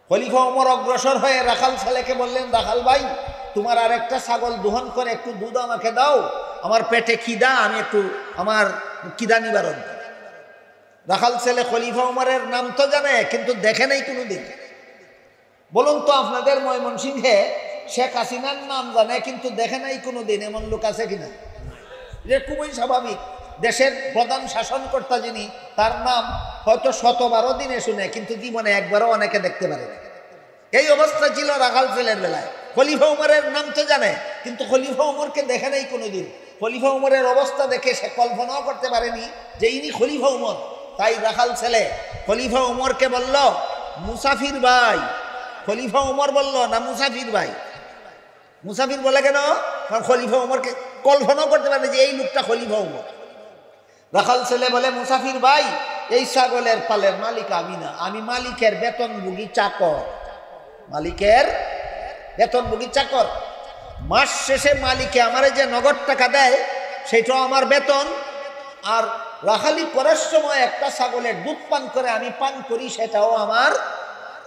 Speaker 1: খলিফা উমর অগ্রসর হয়ে রাখাল ছেলেকে বললেন, রাখাল ভাই, তোমার আর একটা ছাগল দোহন করে একটু দুধ আমাকে দাও, আমার পেটে খিদা, আমি একটু আমার খিদা নিবারণ করি। রাখাল ছেলে খলিফা উমরের নাম তো জানে, কিন্তু দেখে নাই কোনোদিন। বলুন তো আপনাদের ময়মনসিংহে শেখ হাসিনার নাম জানে কিন্তু দেখে নাই কোনোদিন, এমন লোক আছে কিনা? যে খুবই স্বাভাবিক। দেশের প্রধান শাসনকর্তা যিনি, তার নাম হয়তো 100-12 দিনে শুনে, কিন্তু জীবনে একবারও অনেকে দেখতে পারে না। এই অবস্থা ছিল রাখাল ছেলের বেলায়। খলিফা উমরের নাম তো জানে, কিন্তু খলিফা উমরকে দেখে নাই কোনোদিন। খলিফা উমরের অবস্থা দেখে সে কল্পনাও করতে পারেনি যে ইনি খলিফা উমর। তাই রাখাল ছেলে খলিফা উমরকে বলল, মুসাফির ভাই। খলিফা উমর বলল না, মুসাফির ভাই। মুসাফির বলে কেন? কারণ খলিফা উমরকে কল্পনাও করতে পারে যে এই লোকটা খলিফা উমর। রাখাল ছেলে বলে, মুসাফির ভাই, এই ছাগলের পালের মালিক আমি না, আমি মালিকের বেতনভোগী চাকর। মালিকের বেতনভোগী চাকর। মাস শেষে মালিকে আমারে যে নগদ টাকা দেয় সেটাও আমার বেতন, আর রাখালি করার সময় একটা ছাগলের দুধ পান করে আমি পান করি, সেটাও আমার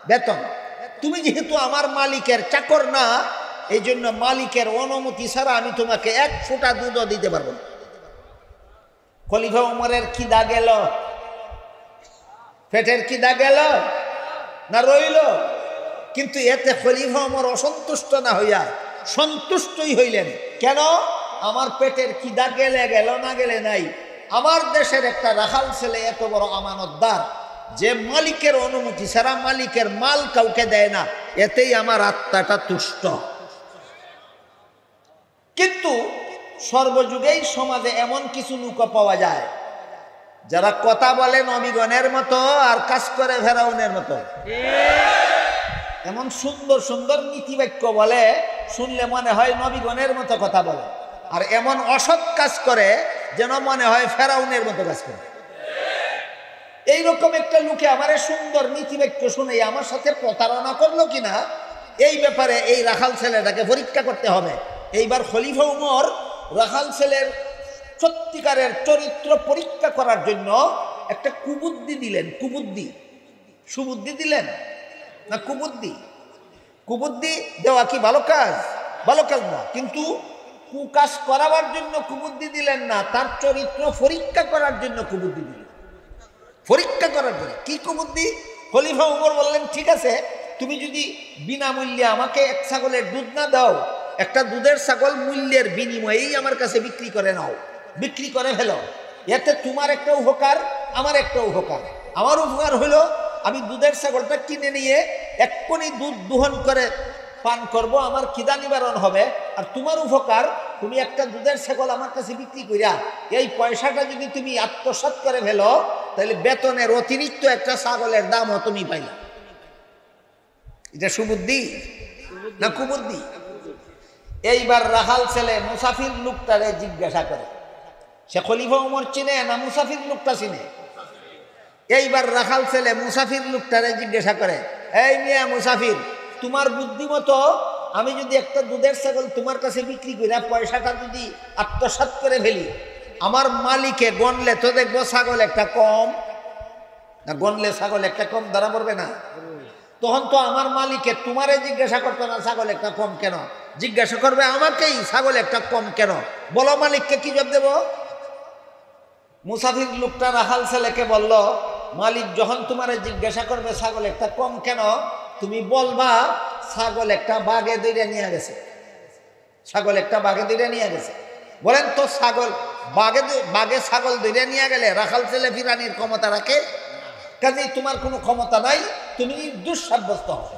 Speaker 1: বেতন। তুমি যেহেতু আমার মালিকের চাকর না, এই জন্য মালিকের অনুমতি ছাড়া আমি তোমাকে 1 ফোঁটা দুধও দিতে পারবো না। খলিফা উমরের খিদা গেল, পেটের খিদা গেল না রইল? কিন্তু এতে খলিফা উমর অসন্তুষ্ট না হইয়া সন্তুষ্টই হইলেন। কেন? আমার পেটের খিদা গেলে গেল, না গেলে নাই। আমার দেশের একটা রাখাল ছেলে এত বড় আমানতদার, যে মালিকের অনুমতি ছাড়া মালিকের মাল কাউকে দেয় না, এতেই আমার আত্মাটা তুষ্ট। কিন্তু সর্বযুগেই সমাজে এমন কিছু লোক পাওয়া যায় যারা কথা বলে নবীগণের মতো আর কাজ করে ফেরাউনের মতো। এমন সুন্দর সুন্দর নীতিবাক্য বলে, শুনলে মনে হয় নবীগণের মতো কথা বলে, আর এমন অসৎ কাজ করে যেন মনে হয় ফেরাউনের মতো কাজ করে। এইরকম একটা লোকে আমার সুন্দর নীতিবাক্য শুনে আমার সাথে প্রতারণা করলো কিনা, এই ব্যাপারে এই রাখাল ছেলেটাকে পরীক্ষা করতে হবে। এইবার খলিফা উমর রাখাল ছেলের সত্যিকারের চরিত্র পরীক্ষা করার জন্য একটা কুবুদ্ধি দিলেন। কুবুদ্ধি, সুবুদ্ধি দিলেন না কুবুদ্ধি? কুবুদ্ধি দেওয়া কি ভালো কাজ? ভালো কাজ না, কিন্তু কুকাজ করাবার জন্য কুবুদ্ধি দিলেন না, তার চরিত্র পরীক্ষা করার জন্য কুবুদ্ধি দিলেন। পরীক্ষা করার জন্য কি কুবুদ্ধি? খলিফা উমর বললেন, ঠিক আছে, তুমি যদি বিনামূল্যে আমাকে 1 ছাগলের দুধ না দাও, একটা দুধের ছাগল মূল্যের বিনিময়েই আমার কাছে বিক্রি করে নাও, বিক্রি করে ফেলো। এতে তোমার একটা উপকার, আমার একটা উপকার। আমার উপকার হলো আমি দুধের ছাগলটা কিনে নিয়ে এক্ষুনি দুধ দোহন করে পান করব, আমার খিদা নিবারণ হবে। আর তোমার উপকার, তুমি একটা দুধের ছাগল আমার কাছে বিক্রি করিয়া এই পয়সাটা যদি তুমি আত্মসাৎ করে ফেলো, তাহলে বেতনের অতিরিক্ত একটা ছাগলের দামও তুমি পাইলা। এটা সুবুদ্ধি না কুবুদ্ধি? এইবার রাখাল ছেলে মুসাফির লোকটারে জিজ্ঞাসা করে, সে খলিফা উমর চিনে না মুসাফির লোকটা চিনে? এইবার রাখাল ছেলে মুসাফির লোকটারে জিজ্ঞাসা করে, এই মিয়া মুসাফির, তোমার বুদ্ধিমতো আমি যদি একটা দুধের ছাগল তোমার কাছে বিক্রি করি, পয়সাটা যদি আত্মসাৎ করে ফেলি, আমার মালিকে গণলে তো দেখবো ছাগল একটা কম না, গণলে ছাগল একটা কম ধরা পড়বে না? তখন তো আমার মালিকে তোমারে জিজ্ঞাসা করতো না ছাগল একটা কম কেন, জিজ্ঞাসা করবে আমাকেই ছাগল একটা কম কেন। বলো মালিককে কি জবাব দেব? মুসাফির লোকটা রাখাল ছেলেকে বলল, মালিক যখন তোমারে জিজ্ঞাসা করবে ছাগল একটা কম কেন, তুমি বলবা ছাগল একটা বাঘে দৌড়ে নিয়ে গেছে। ছাগল একটা বাঘে দৌড়ে নিয়ে গেছে। বলেন তো ছাগল বাঘে ছাগল দৌড়ে নিয়ে গেলে রাখাল ছেলে ফিরানির ক্ষমতা রাখে? কাজেই তোমার কোনো ক্ষমতা নাই, তুমি নির্দোষ সাব্যস্ত হবে।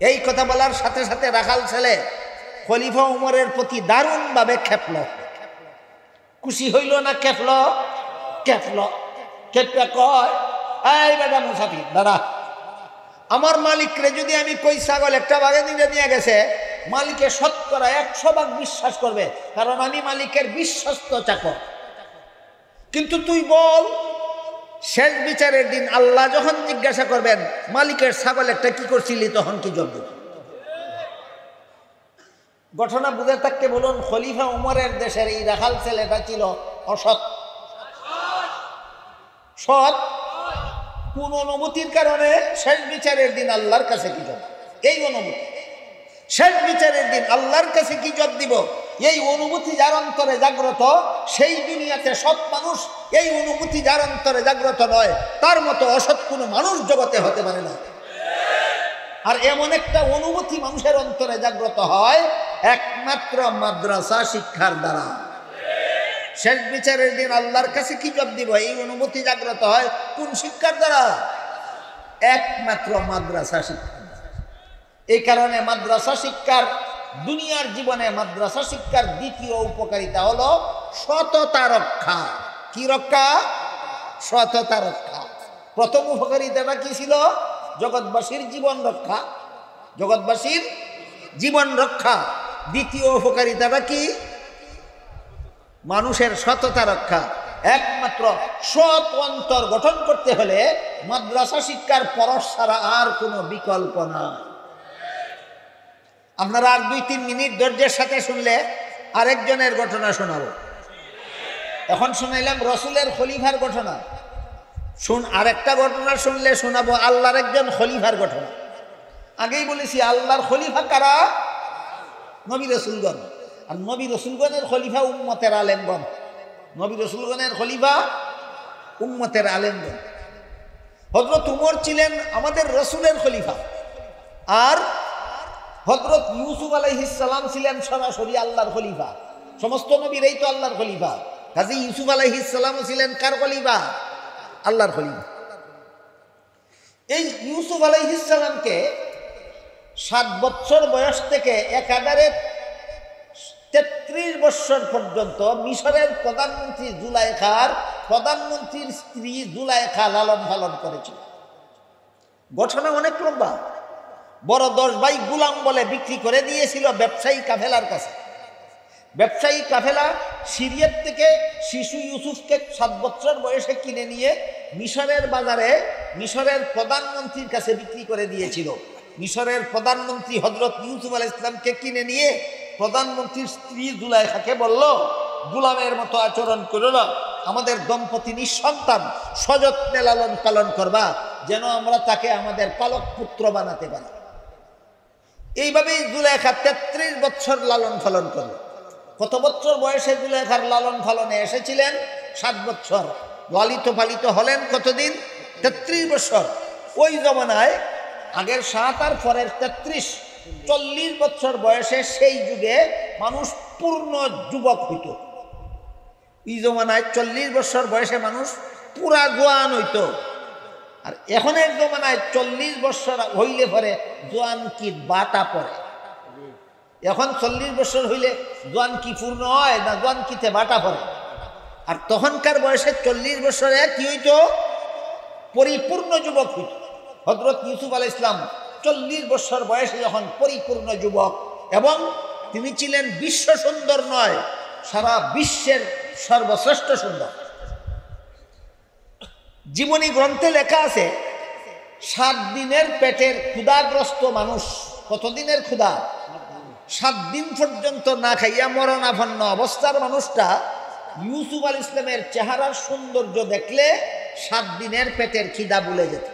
Speaker 1: এই কথা বলার সাথে সাথে রাখাল ছেলে খলিফা উমরের প্রতি দারুণভাবে খেপল। খুশি হইল না খেপল? খেপল। খেপে কয়, এই বেটা মুসাফির দাদা, আমার মালিকরে যদি আমি কই ছাগল একটা বাগে নিয়ে গেছে, মালিকে শতকরা 100 ভাগ বিশ্বাস করবে, কারণ আমি মালিকের বিশ্বস্ত চাকর। কিন্তু তুই বল, শেষ বিচারের দিন আল্লাহ যখন জিজ্ঞাসা করবেন মালিকের ছাগল একটা কি করছিলি, তখন কি জবাব দেব? ঘটনা বুঝে থাকতে বলুন, খলিফা উমরের দেশের এই রাখাল ছেলেটা ছিল অসৎ। সৎ কোন অনুভূতির কারণে শেষ বিচারের দিন আল্লাহর কাছে কি জবাব? এই অনুভূতি। শেষ বিচারের দিন আল্লাহর কাছে কি জবাব দিব, এই অনুভূতি যার অন্তরে জাগ্রত, সেই দুনিয়াতে সৎ মানুষ এই অনুভূতি যার অন্তরে জাগ্রত নয়, তার মতো অসৎ কোনো মানুষ জগতে হতে পারে না। আর এমন একটা অনুভূতি মানুষের অন্তরে জাগ্রত হয় একমাত্র মাদ্রাসা শিক্ষার দ্বারা। শেষ বিচারের দিন আল্লাহর কাছে কি জবাব দিব, এই অনুভূতি জাগ্রত হয় কোন শিক্ষার দ্বারা? একমাত্র মাদ্রাসা শিক্ষা। এই কারণে মাদ্রাসা শিক্ষার, দুনিয়ার জীবনে মাদ্রাসা শিক্ষার দ্বিতীয় উপকারিতা হলো সততা রক্ষা। কি রক্ষা? সততা রক্ষা। প্রথম উপকারিতাটা কি ছিল? জগৎবাসীর জীবন রক্ষা। জগৎবাসীর জীবন রক্ষা। দ্বিতীয় উপকারিতাটা কি? মানুষের সততা রক্ষা। একমাত্র সৎ অন্তর গঠন করতে হলে মাদ্রাসা শিক্ষার পরশ ছাড়া আর কোনো বিকল্প না। আপনারা আর 2-3 মিনিট ধৈর্যের সাথে শুনলে আরেকজনের ঘটনা শোনাবো। এখন শুনাইলাম রসুলের খলিফার ঘটনা, আরেকটা ঘটনা শুনলে শোনাবো আল্লাহর একজন খলিফার ঘটনা। আগেই বলেছি আল্লাহর খলিফা কারা? নবী রসুলগণ। আর নবী রসুলগণের খলিফা উম্মতের আলেমগণ। নবী রসুলগণের খলিফা উম্মতের আলেমগণ। হযরত উমর ছিলেন আমাদের রসুলের খলিফা, আর হযরত ইউসুফ আলাইহিস সালাম ছিলেন সরাসরি আল্লাহর খলিফা। সমস্ত নবীরাই তো আল্লাহর খলিফা। কাজী ইউসুফ আলাইহিস সালামও ছিলেন কার খলিফা? আল্লাহর খলিফা। এই ইউসুফ আলাইহিস সালামকে 7 বছর বয়স থেকে একেবারে 33 বছর পর্যন্ত মিশরের প্রধানমন্ত্রীর স্ত্রী জুলাইখা লালন পালন করেছিল। ঘটনা অনেক লম্বা। বড় 10 ভাই গুলাম বলে বিক্রি করে দিয়েছিল ব্যবসায়ী কাফেলার কাছে। ব্যবসায়ী কাফেলা সিরিয়ার থেকে শিশু ইউসুফকে 7 বছর বয়সে কিনে নিয়ে মিশরের বাজারে মিশরের প্রধানমন্ত্রীর কাছে বিক্রি করে দিয়েছিল। মিশরের প্রধানমন্ত্রী হযরত ইউসুফ আলাইহিস সালামকে কিনে নিয়ে প্রধানমন্ত্রীর স্ত্রী জুলাইখাকে বলল, গোলামের মতো আচরণ করো না, আমাদের দম্পতি নিঃসন্তান সযত্নে লালন পালন করবা, যেন আমরা তাকে আমাদের পালক পুত্র বানাতে পারি। এইভাবেই জুলাইখা 33 বছর লালন পালন করল। কত বছর বয়সে জুলাইখার লালন পালনে এসেছিলেন? 7 বছর। লালিত পালিত হলেন কতদিন? 33 বছর। ওই জমানায় আগের 7 আর পরের 33, 40 বছর বয়সে সেই যুগে মানুষ পূর্ণ যুবক হইত। এই জমানায় 40 বছর বয়সে মানুষ পুরা জোয়ান হইত। আর এখনের জমানায় 40 বছর হইলে পরে জোয়ান কি বাটা পড়ে। এখন 40 বছর হইলে জোয়ান কি পূর্ণ হয় না জোয়ান কিতে বাটা পড়ে। আর তখনকার বয়সে 40 বছরে কি হইতো? পরিপূর্ণ যুবক হইত। হযরত ইউসুফ আলাইহিস সালাম 40 বছর বয়সে যখন পরিপূর্ণ যুবক, এবং তিনি ছিলেন বিশ্ব সুন্দর নয়, সারা বিশ্বের সর্বশ্রেষ্ঠ সুন্দর। জীবনী গ্রন্থে লেখা আছে 7 দিনের পেটের ক্ষুধাগ্রস্ত মানুষ। কতদিনের ক্ষুধা? 7 দিন পর্যন্ত না খাইয়া মরণাপন্ন অবস্থার মানুষটা ইউসুফ আলাইহিস সালামের চেহারার সৌন্দর্য দেখলে 7 দিনের পেটের খিদা ভুলে যেত।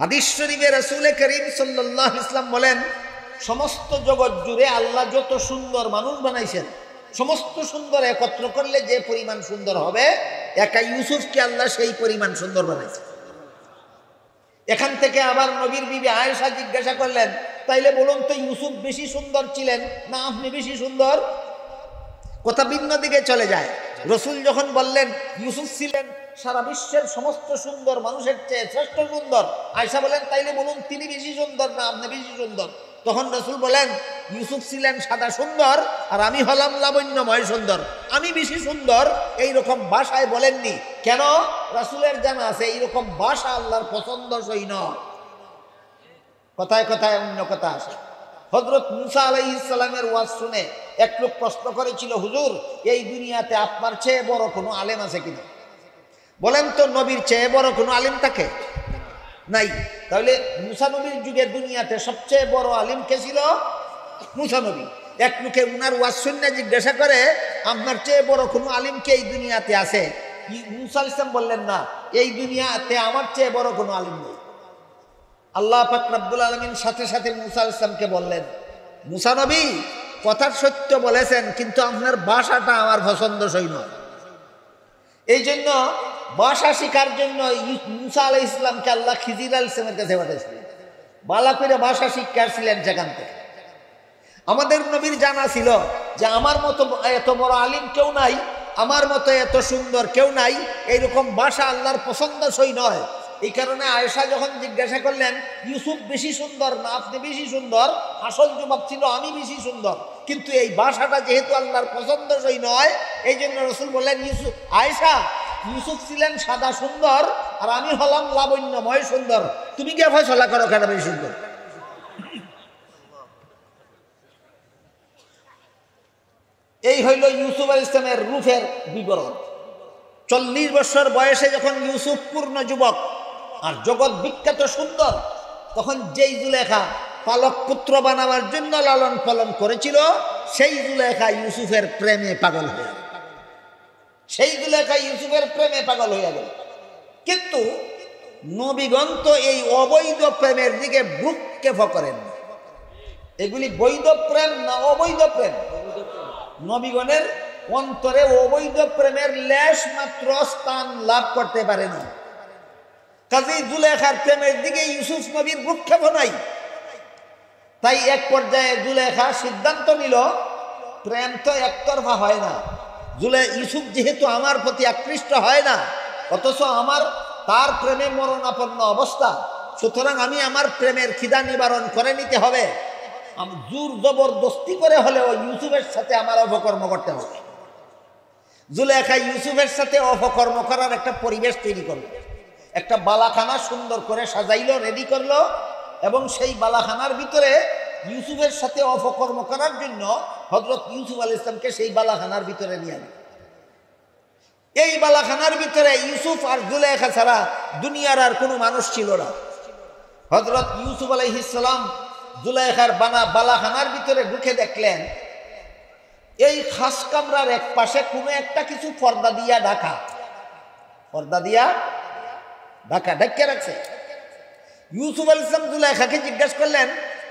Speaker 1: হাদিস শরীফে রাসূল করিম সাল্লাল্লাহু আলাইহি ওয়াসাল্লাম বলেন, সমস্ত জগৎ জুড়ে আল্লাহ যত সুন্দর মানুষ বানাইছেন, সমস্ত সুন্দর একত্র করলে যে পরিমাণ সুন্দর হবে, একা ইউসুফকে আল্লাহ সেই পরিমাণ সুন্দর বানাইছে। এখান থেকে আবার নবীর বিবি আয়েশা জিজ্ঞাসা করলেন, তাইলে বলুন তো ইউসুফ বেশি সুন্দর ছিলেন না আপনি বেশি সুন্দর? কথা ভিন্ন দিকে চলে যায়। রসুল যখন বললেন ইউসুফ ছিলেন সারা বিশ্বের সমস্ত সুন্দর মানুষের চেয়ে শ্রেষ্ঠ সুন্দর, আয়েশা বলেন তাইলে বলুন তিনি বেশি সুন্দর না আপনি বেশি সুন্দর? তখন রাসূল বলেন, ইউসুফ ছিলেন সাদা সুন্দর আর আমি হলাম লাবণ্যময় সুন্দর, আমি বেশি সুন্দর। এইরকম ভাষায় বলেননি। কেন? রাসূলের জানা আছে এইরকম ভাষা আল্লাহর পছন্দসই নয়। কথায় কথায় অন্য কথা আসে। হযরত মুসা আলাইহিস সালামের ওয়াজ শুনে এক লোক প্রশ্ন করেছিল, হুজুর এই দুনিয়াতে আপনার চেয়ে বড় কোনো আলেম আছে কিনা? বলেন তো, নবীর চেয়ে বড় কোনো আলেম থাকে? নাই। তাহলে মুসা নবীর যুগে দুনিয়াতে সবচেয়ে বড় আলেম কে ছিল? মুসা নবী। এক লোকে উনার ওয়াজ শুনে জিজ্ঞাসা করে, আপনার চেয়ে বড় কোনো আলেম কি এই দুনিয়াতে আছে? মুসা আলাইহিস সালাম বললেন, না, এই দুনিয়াতে আমার চেয়ে বড় কোনো আলেম নেই। আল্লাহ পাক রব্বুল আলামিন সাথে সাথে মুসা আলাইহিস সালামকে বললেন, মুসা নবী কথার সত্য বলেছেন, কিন্তু আপনার ভাষাটা আমার পছন্দসই নয়। এই জন্য ভাষা শিখার জন্য মুসা আলাইহিস সালামকে আল্লাহ খিজির আলাইহিস সালামের কাছে পাঠিয়েছিলেন। বালা করে ভাষা শিক্ষাছিলেন সেখান থেকে। আমাদের নবীর জানা ছিল যে আমার মতো এত বড় আলিম কেউ নাই, আমার মতো এত সুন্দর কেউ নাই। এইরকম ভাষা আল্লাহর পছন্দসই নয়। এই কারণে আয়েশা যখন জিজ্ঞাসা করলেন, ইউসুফ বেশি সুন্দর না আপনি বেশি সুন্দর, আসল জবাব ছিল আমি বেশি সুন্দর। কিন্তু এই ভাষাটা যেহেতু আল্লাহর পছন্দসই নয়, এই জন্য রাসূল বললেন, আয়েশা ইউসুফ ছিলেন সাদা সুন্দর আর আমি হলাম লাবণ্যময় সুন্দর, তুমি কে ফয়সালা করো কেন বেশি সুন্দর? এই হইল ইউসুফ আলাইহিস সালামের রূপের বিবরণ। 40 বছর বয়সে যখন ইউসুফ পূর্ণ যুবক আর জগৎ বিখ্যাত সুন্দর, তখন যেই জুলেখা পালক পুত্র বানাবার জন্য লালন পালন করেছিল, সেই জুলেখা ইউসুফের প্রেমে পাগল হয়ে গেল। সেই জুলেখা ইউসুফের প্রেমে পাগল হয়ে গেল। কিন্তু নবীগণ তো এই অবৈধ প্রেমের দিকে ভ্রুক্ষেপ করেন। এগুলি বৈধ প্রেম না অবৈধ প্রেম? নবীগণের অন্তরে অবৈধ প্রেমের লেশ মাত্র স্থান লাভ করতে পারে না। কাজেই জুলেখার প্রেমের দিকে ইউসুফ নবীর ভ্রুক্ষেপ নাই। তাই এক পর্যায়ে জুলেখা সিদ্ধান্ত নিল, প্রেম তো একতরফা হয় না। ইউসুফ যেহেতু আমার প্রতি আকৃষ্ট হয় না, অথচ আমার তার প্রেমে মরণাপন্ন অবস্থা, সুতরাং আমি আমার প্রেমের খিদা নিবারণ করে নিতে হবে। জোর জবরদস্তি করে হলেও ইউসুফের সাথে আমার অপকর্ম করতে হবে। জুলেখা ইউসুফের সাথে অপকর্ম করার একটা পরিবেশ তৈরি করলো। একটা বালাখানা সুন্দর করে সাজাইলো, রেডি করলো, এবং সেই বালাখানার ভিতরে ইউসুফের সাথে অপকর্ম করার জন্য হযরত ইউসুফ আলাইহিস সালামকে সেই বালাখানার ভিতরে নিয়ে আনলো। এই বালাখানার ভিতরে ইউসুফ আর জুলেখা ছাড়া দুনিয়ার আর কোনো মানুষ ছিল না। হযরত ইউসুফ আলাইহিস সালাম জুলেখার বালাখানার ভিতরে ঢুকে দেখলেন, এই খাস কামরার এক পাশে কোনো একটা কিছু পর্দা দিয়া ঢাকা, পর্দা দিয়া ঢাকা ঢেকে রাখছে। ইউসুফ আলাইহিস সালাম জুলেখাকে জিজ্ঞাসা করলেন,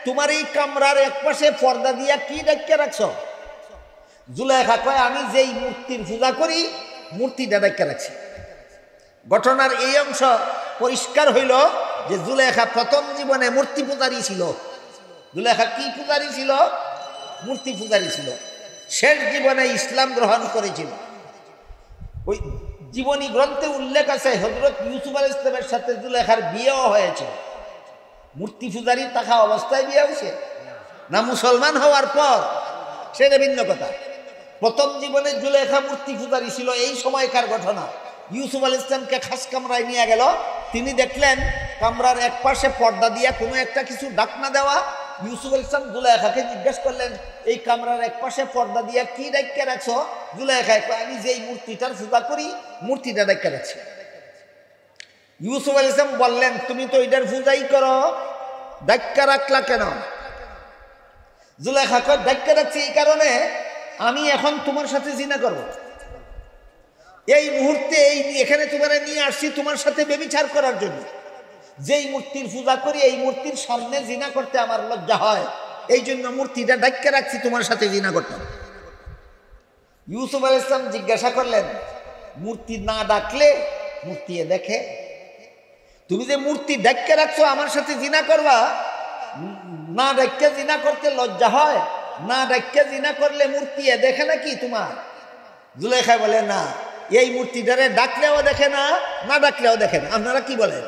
Speaker 1: তোমার এই কামরার এক পাশে পর্দা দিয়া কি ঢেকে রাখছো? জুলেখা কয়, আমি যেই মূর্তির পূজা করি মূর্তিটা ঢেকে রাখছি। ঘটনার এই অংশ পরিষ্কার হইল যে জুলেখা প্রথম জীবনে মূর্তি পূজারী ছিল। জুলেখা কি পূজারী ছিল? মূর্তি পূজারী ছিল। শেষ জীবনে ইসলাম গ্রহণ করেছিল। ওই জীবনী গ্রন্থে উল্লেখ আছে হযরত ইউসুফ আলাইহিস সালামের সাথে জুলেখার বিয়েও হয়েছে। মূর্তি পূজারী থাকা অবস্থায় বিয়ে হয়েছে না মুসলমান হওয়ার পর, সেটা ভিন্ন কথা। প্রথম জীবনে জুলেখা মূর্তি পূজারী ছিল। এই সময়কার ঘটনা। ইউসুফ আলাইহিস সালামকে খাস কামরায় নিয়ে গেল। তিনি দেখলেন কামরার এক পাশে পর্দা দিয়া কোনো একটা কিছু ঢাকনা দেওয়া। ইউসুফ আলাইহিস সালাম জুলেখাকে জিজ্ঞাসা করলেন, এই কামরার এক পাশে পর্দা দিয়া কি ঢেকে রাখছো? জুলেখায় কয়, আমি যেই মূর্তিটার পূজা করি মূর্তিটা ঢেকে রাখছি। ইউসুফ আলাইহিস সালাম বললেন, তুমি তো এটার পূজাই করো, ঢেকে রাখলা কেন? জুলেখা কয়, ঢেকে রাখছি এই কারণে, আমি এখন তোমার সাথে জিনা করব। এই মুহূর্তে এখানে তোমার নিয়ে আসছি তোমার সাথে ব্যভিচার করার জন্য। যেই মূর্তির পূজা করি এই মূর্তির সামনে জিনা করতে আমার লজ্জা হয়, এই জন্য মূর্তিটা ঢেকে রাখছি, তোমার সাথে জিনা করতাম। ইউসুফ আলাইহিস সালাম জিজ্ঞাসা করলেন, মূর্তি না ডাকলে মূর্তি দেখে? তুমি যে মূর্তি ঢেকে রাখছো আমার সাথে জিনা করবা, না ঢেকে জিনা করতে লজ্জা হয়? না ঢেকে জিনা করলে মূর্তি দেখে নাকি তোমার? জুলেখা বলে, না, এই মূর্তিটারে ডাকলেও দেখে না, না ডাকলেও দেখে না। আপনারা কি বলেন?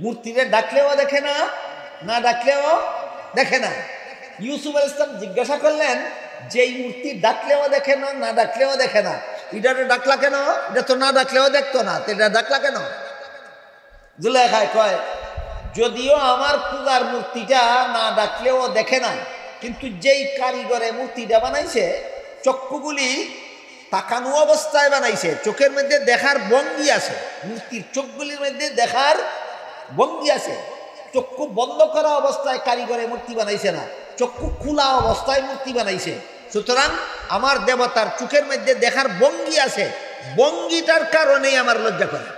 Speaker 1: মূর্তিরে ডাকলেও দেখে না, না ডাকলেও দেখে না। ইউসুফ আলাইহিস সালাম জিজ্ঞাসা করলেন যে এই মূর্তি ডাকলেও দেখে না, না ডাকলেও দেখে না, এটা ডাকলা কেন? এটা তো না ডাকলেও দেখতো না, তো এটা ডাকলা কেন? জুলেখায় কয় যদিও আমার পূজার মূর্তিটা না ডাকলেও দেখে না, কিন্তু যেই কারিগরে মূর্তিটা বানাইছে চক্ষুগুলি তাকানো অবস্থায় বানাইছে, চোখের মধ্যে দেখার ভঙ্গি আছে, মূর্তির চোখগুলির মধ্যে দেখার ভঙ্গি আছে। চক্ষু বন্ধ করা অবস্থায় কারিগরে মূর্তি বানাইছে না, চক্ষু খোলা অবস্থায় মূর্তি বানাইছে। সুতরাং আমার দেবতার চোখের মধ্যে দেখার ভঙ্গি আছে, ভঙ্গিটার কারণেই আমার লজ্জা করে।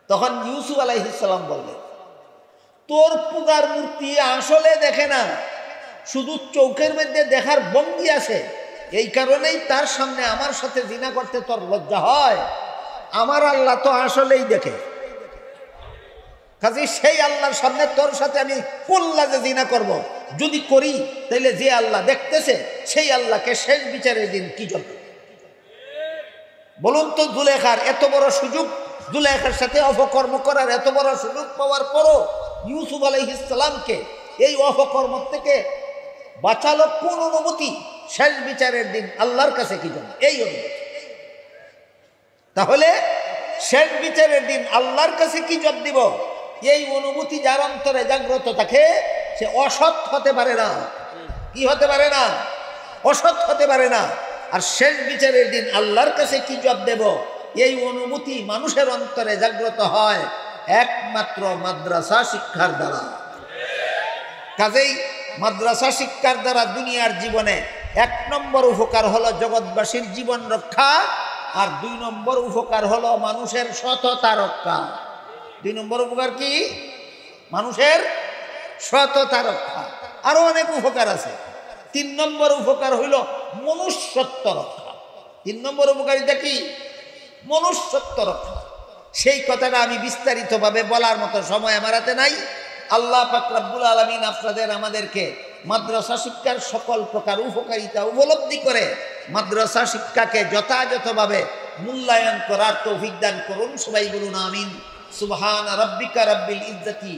Speaker 1: তখন ইউসুফ আলাইহিস সালাম বললেন তোর পূজার মূর্তি আসলে দেখে না, শুধু চোখের মধ্যে দেখার ভঙ্গি আছে, এই কারণেই তার সামনে আমার সাথে জিনা করতে তোর লজ্জা হয়। আমার আল্লাহ তো আসলেই দেখে, কাজে সেই আল্লাহর সামনে তোর সাথে আমি কোল্লা যে জিনা করব, যদি করি তাহলে যে আল্লাহ দেখতেছে সেই আল্লাহকে শেষ বিচারের দিন কি জন্য? বলুন তো, জুলেখার এত বড় সুযোগ, জুলেখার সাথে অপকর্ম করার এত বড় সুযোগ পাওয়ার পরও ইউসুফ আলাইহিস সালামকে এই অপকর্ম থেকে বাঁচালো কোন অনুমতি? শেষ বিচারের দিন আল্লাহর কাছে কি জন্য? এই অনুমতি। তাহলে শেষ বিচারের দিন আল্লাহর কাছে কি জবাব দিব? এই অনুভূতি যার অন্তরে জাগ্রত থাকে সে অসৎ হতে পারে না। কি হতে পারে না? অসৎ হতে পারে না। আর শেষ বিচারের দিন আল্লাহর কাছে কি জবাব দেব, এই অনুভূতি মানুষের অন্তরে জাগ্রত হয় একমাত্র মাদ্রাসা শিক্ষার দ্বারা। কাজেই মাদ্রাসা শিক্ষার দ্বারা দুনিয়ার জীবনে 1 নম্বর উপকার হলো জগৎবাসীর জীবন রক্ষা, আর 2 নম্বর উপকার হলো মানুষের সততা রক্ষা। 2 নম্বর উপকার কি? মানুষের সততা রক্ষা। আরো অনেক উপকার আছে। 3 নম্বর উপকার হইল মনুষ্যত্ব রক্ষা। 3 নম্বর উপকারিতা কি? মনুষ্যত্ব রক্ষা। সেই কথাটা আমি বিস্তারিতভাবে বলার মতো সময় আমার হাতে নাই। আল্লাহ পাক রব্বুল আলামিন আপনাদের আমাদেরকে মাদ্রাসা শিক্ষার সকল প্রকার উপকারিতা উপলব্ধি করে মাদ্রাসা শিক্ষাকে যথাযথভাবে মূল্যায়ন করার তৌফিক দান করুন। সবাই বলুন আমিন। সুবহান রাব্বিকা রাব্বিল ইজ্জাতি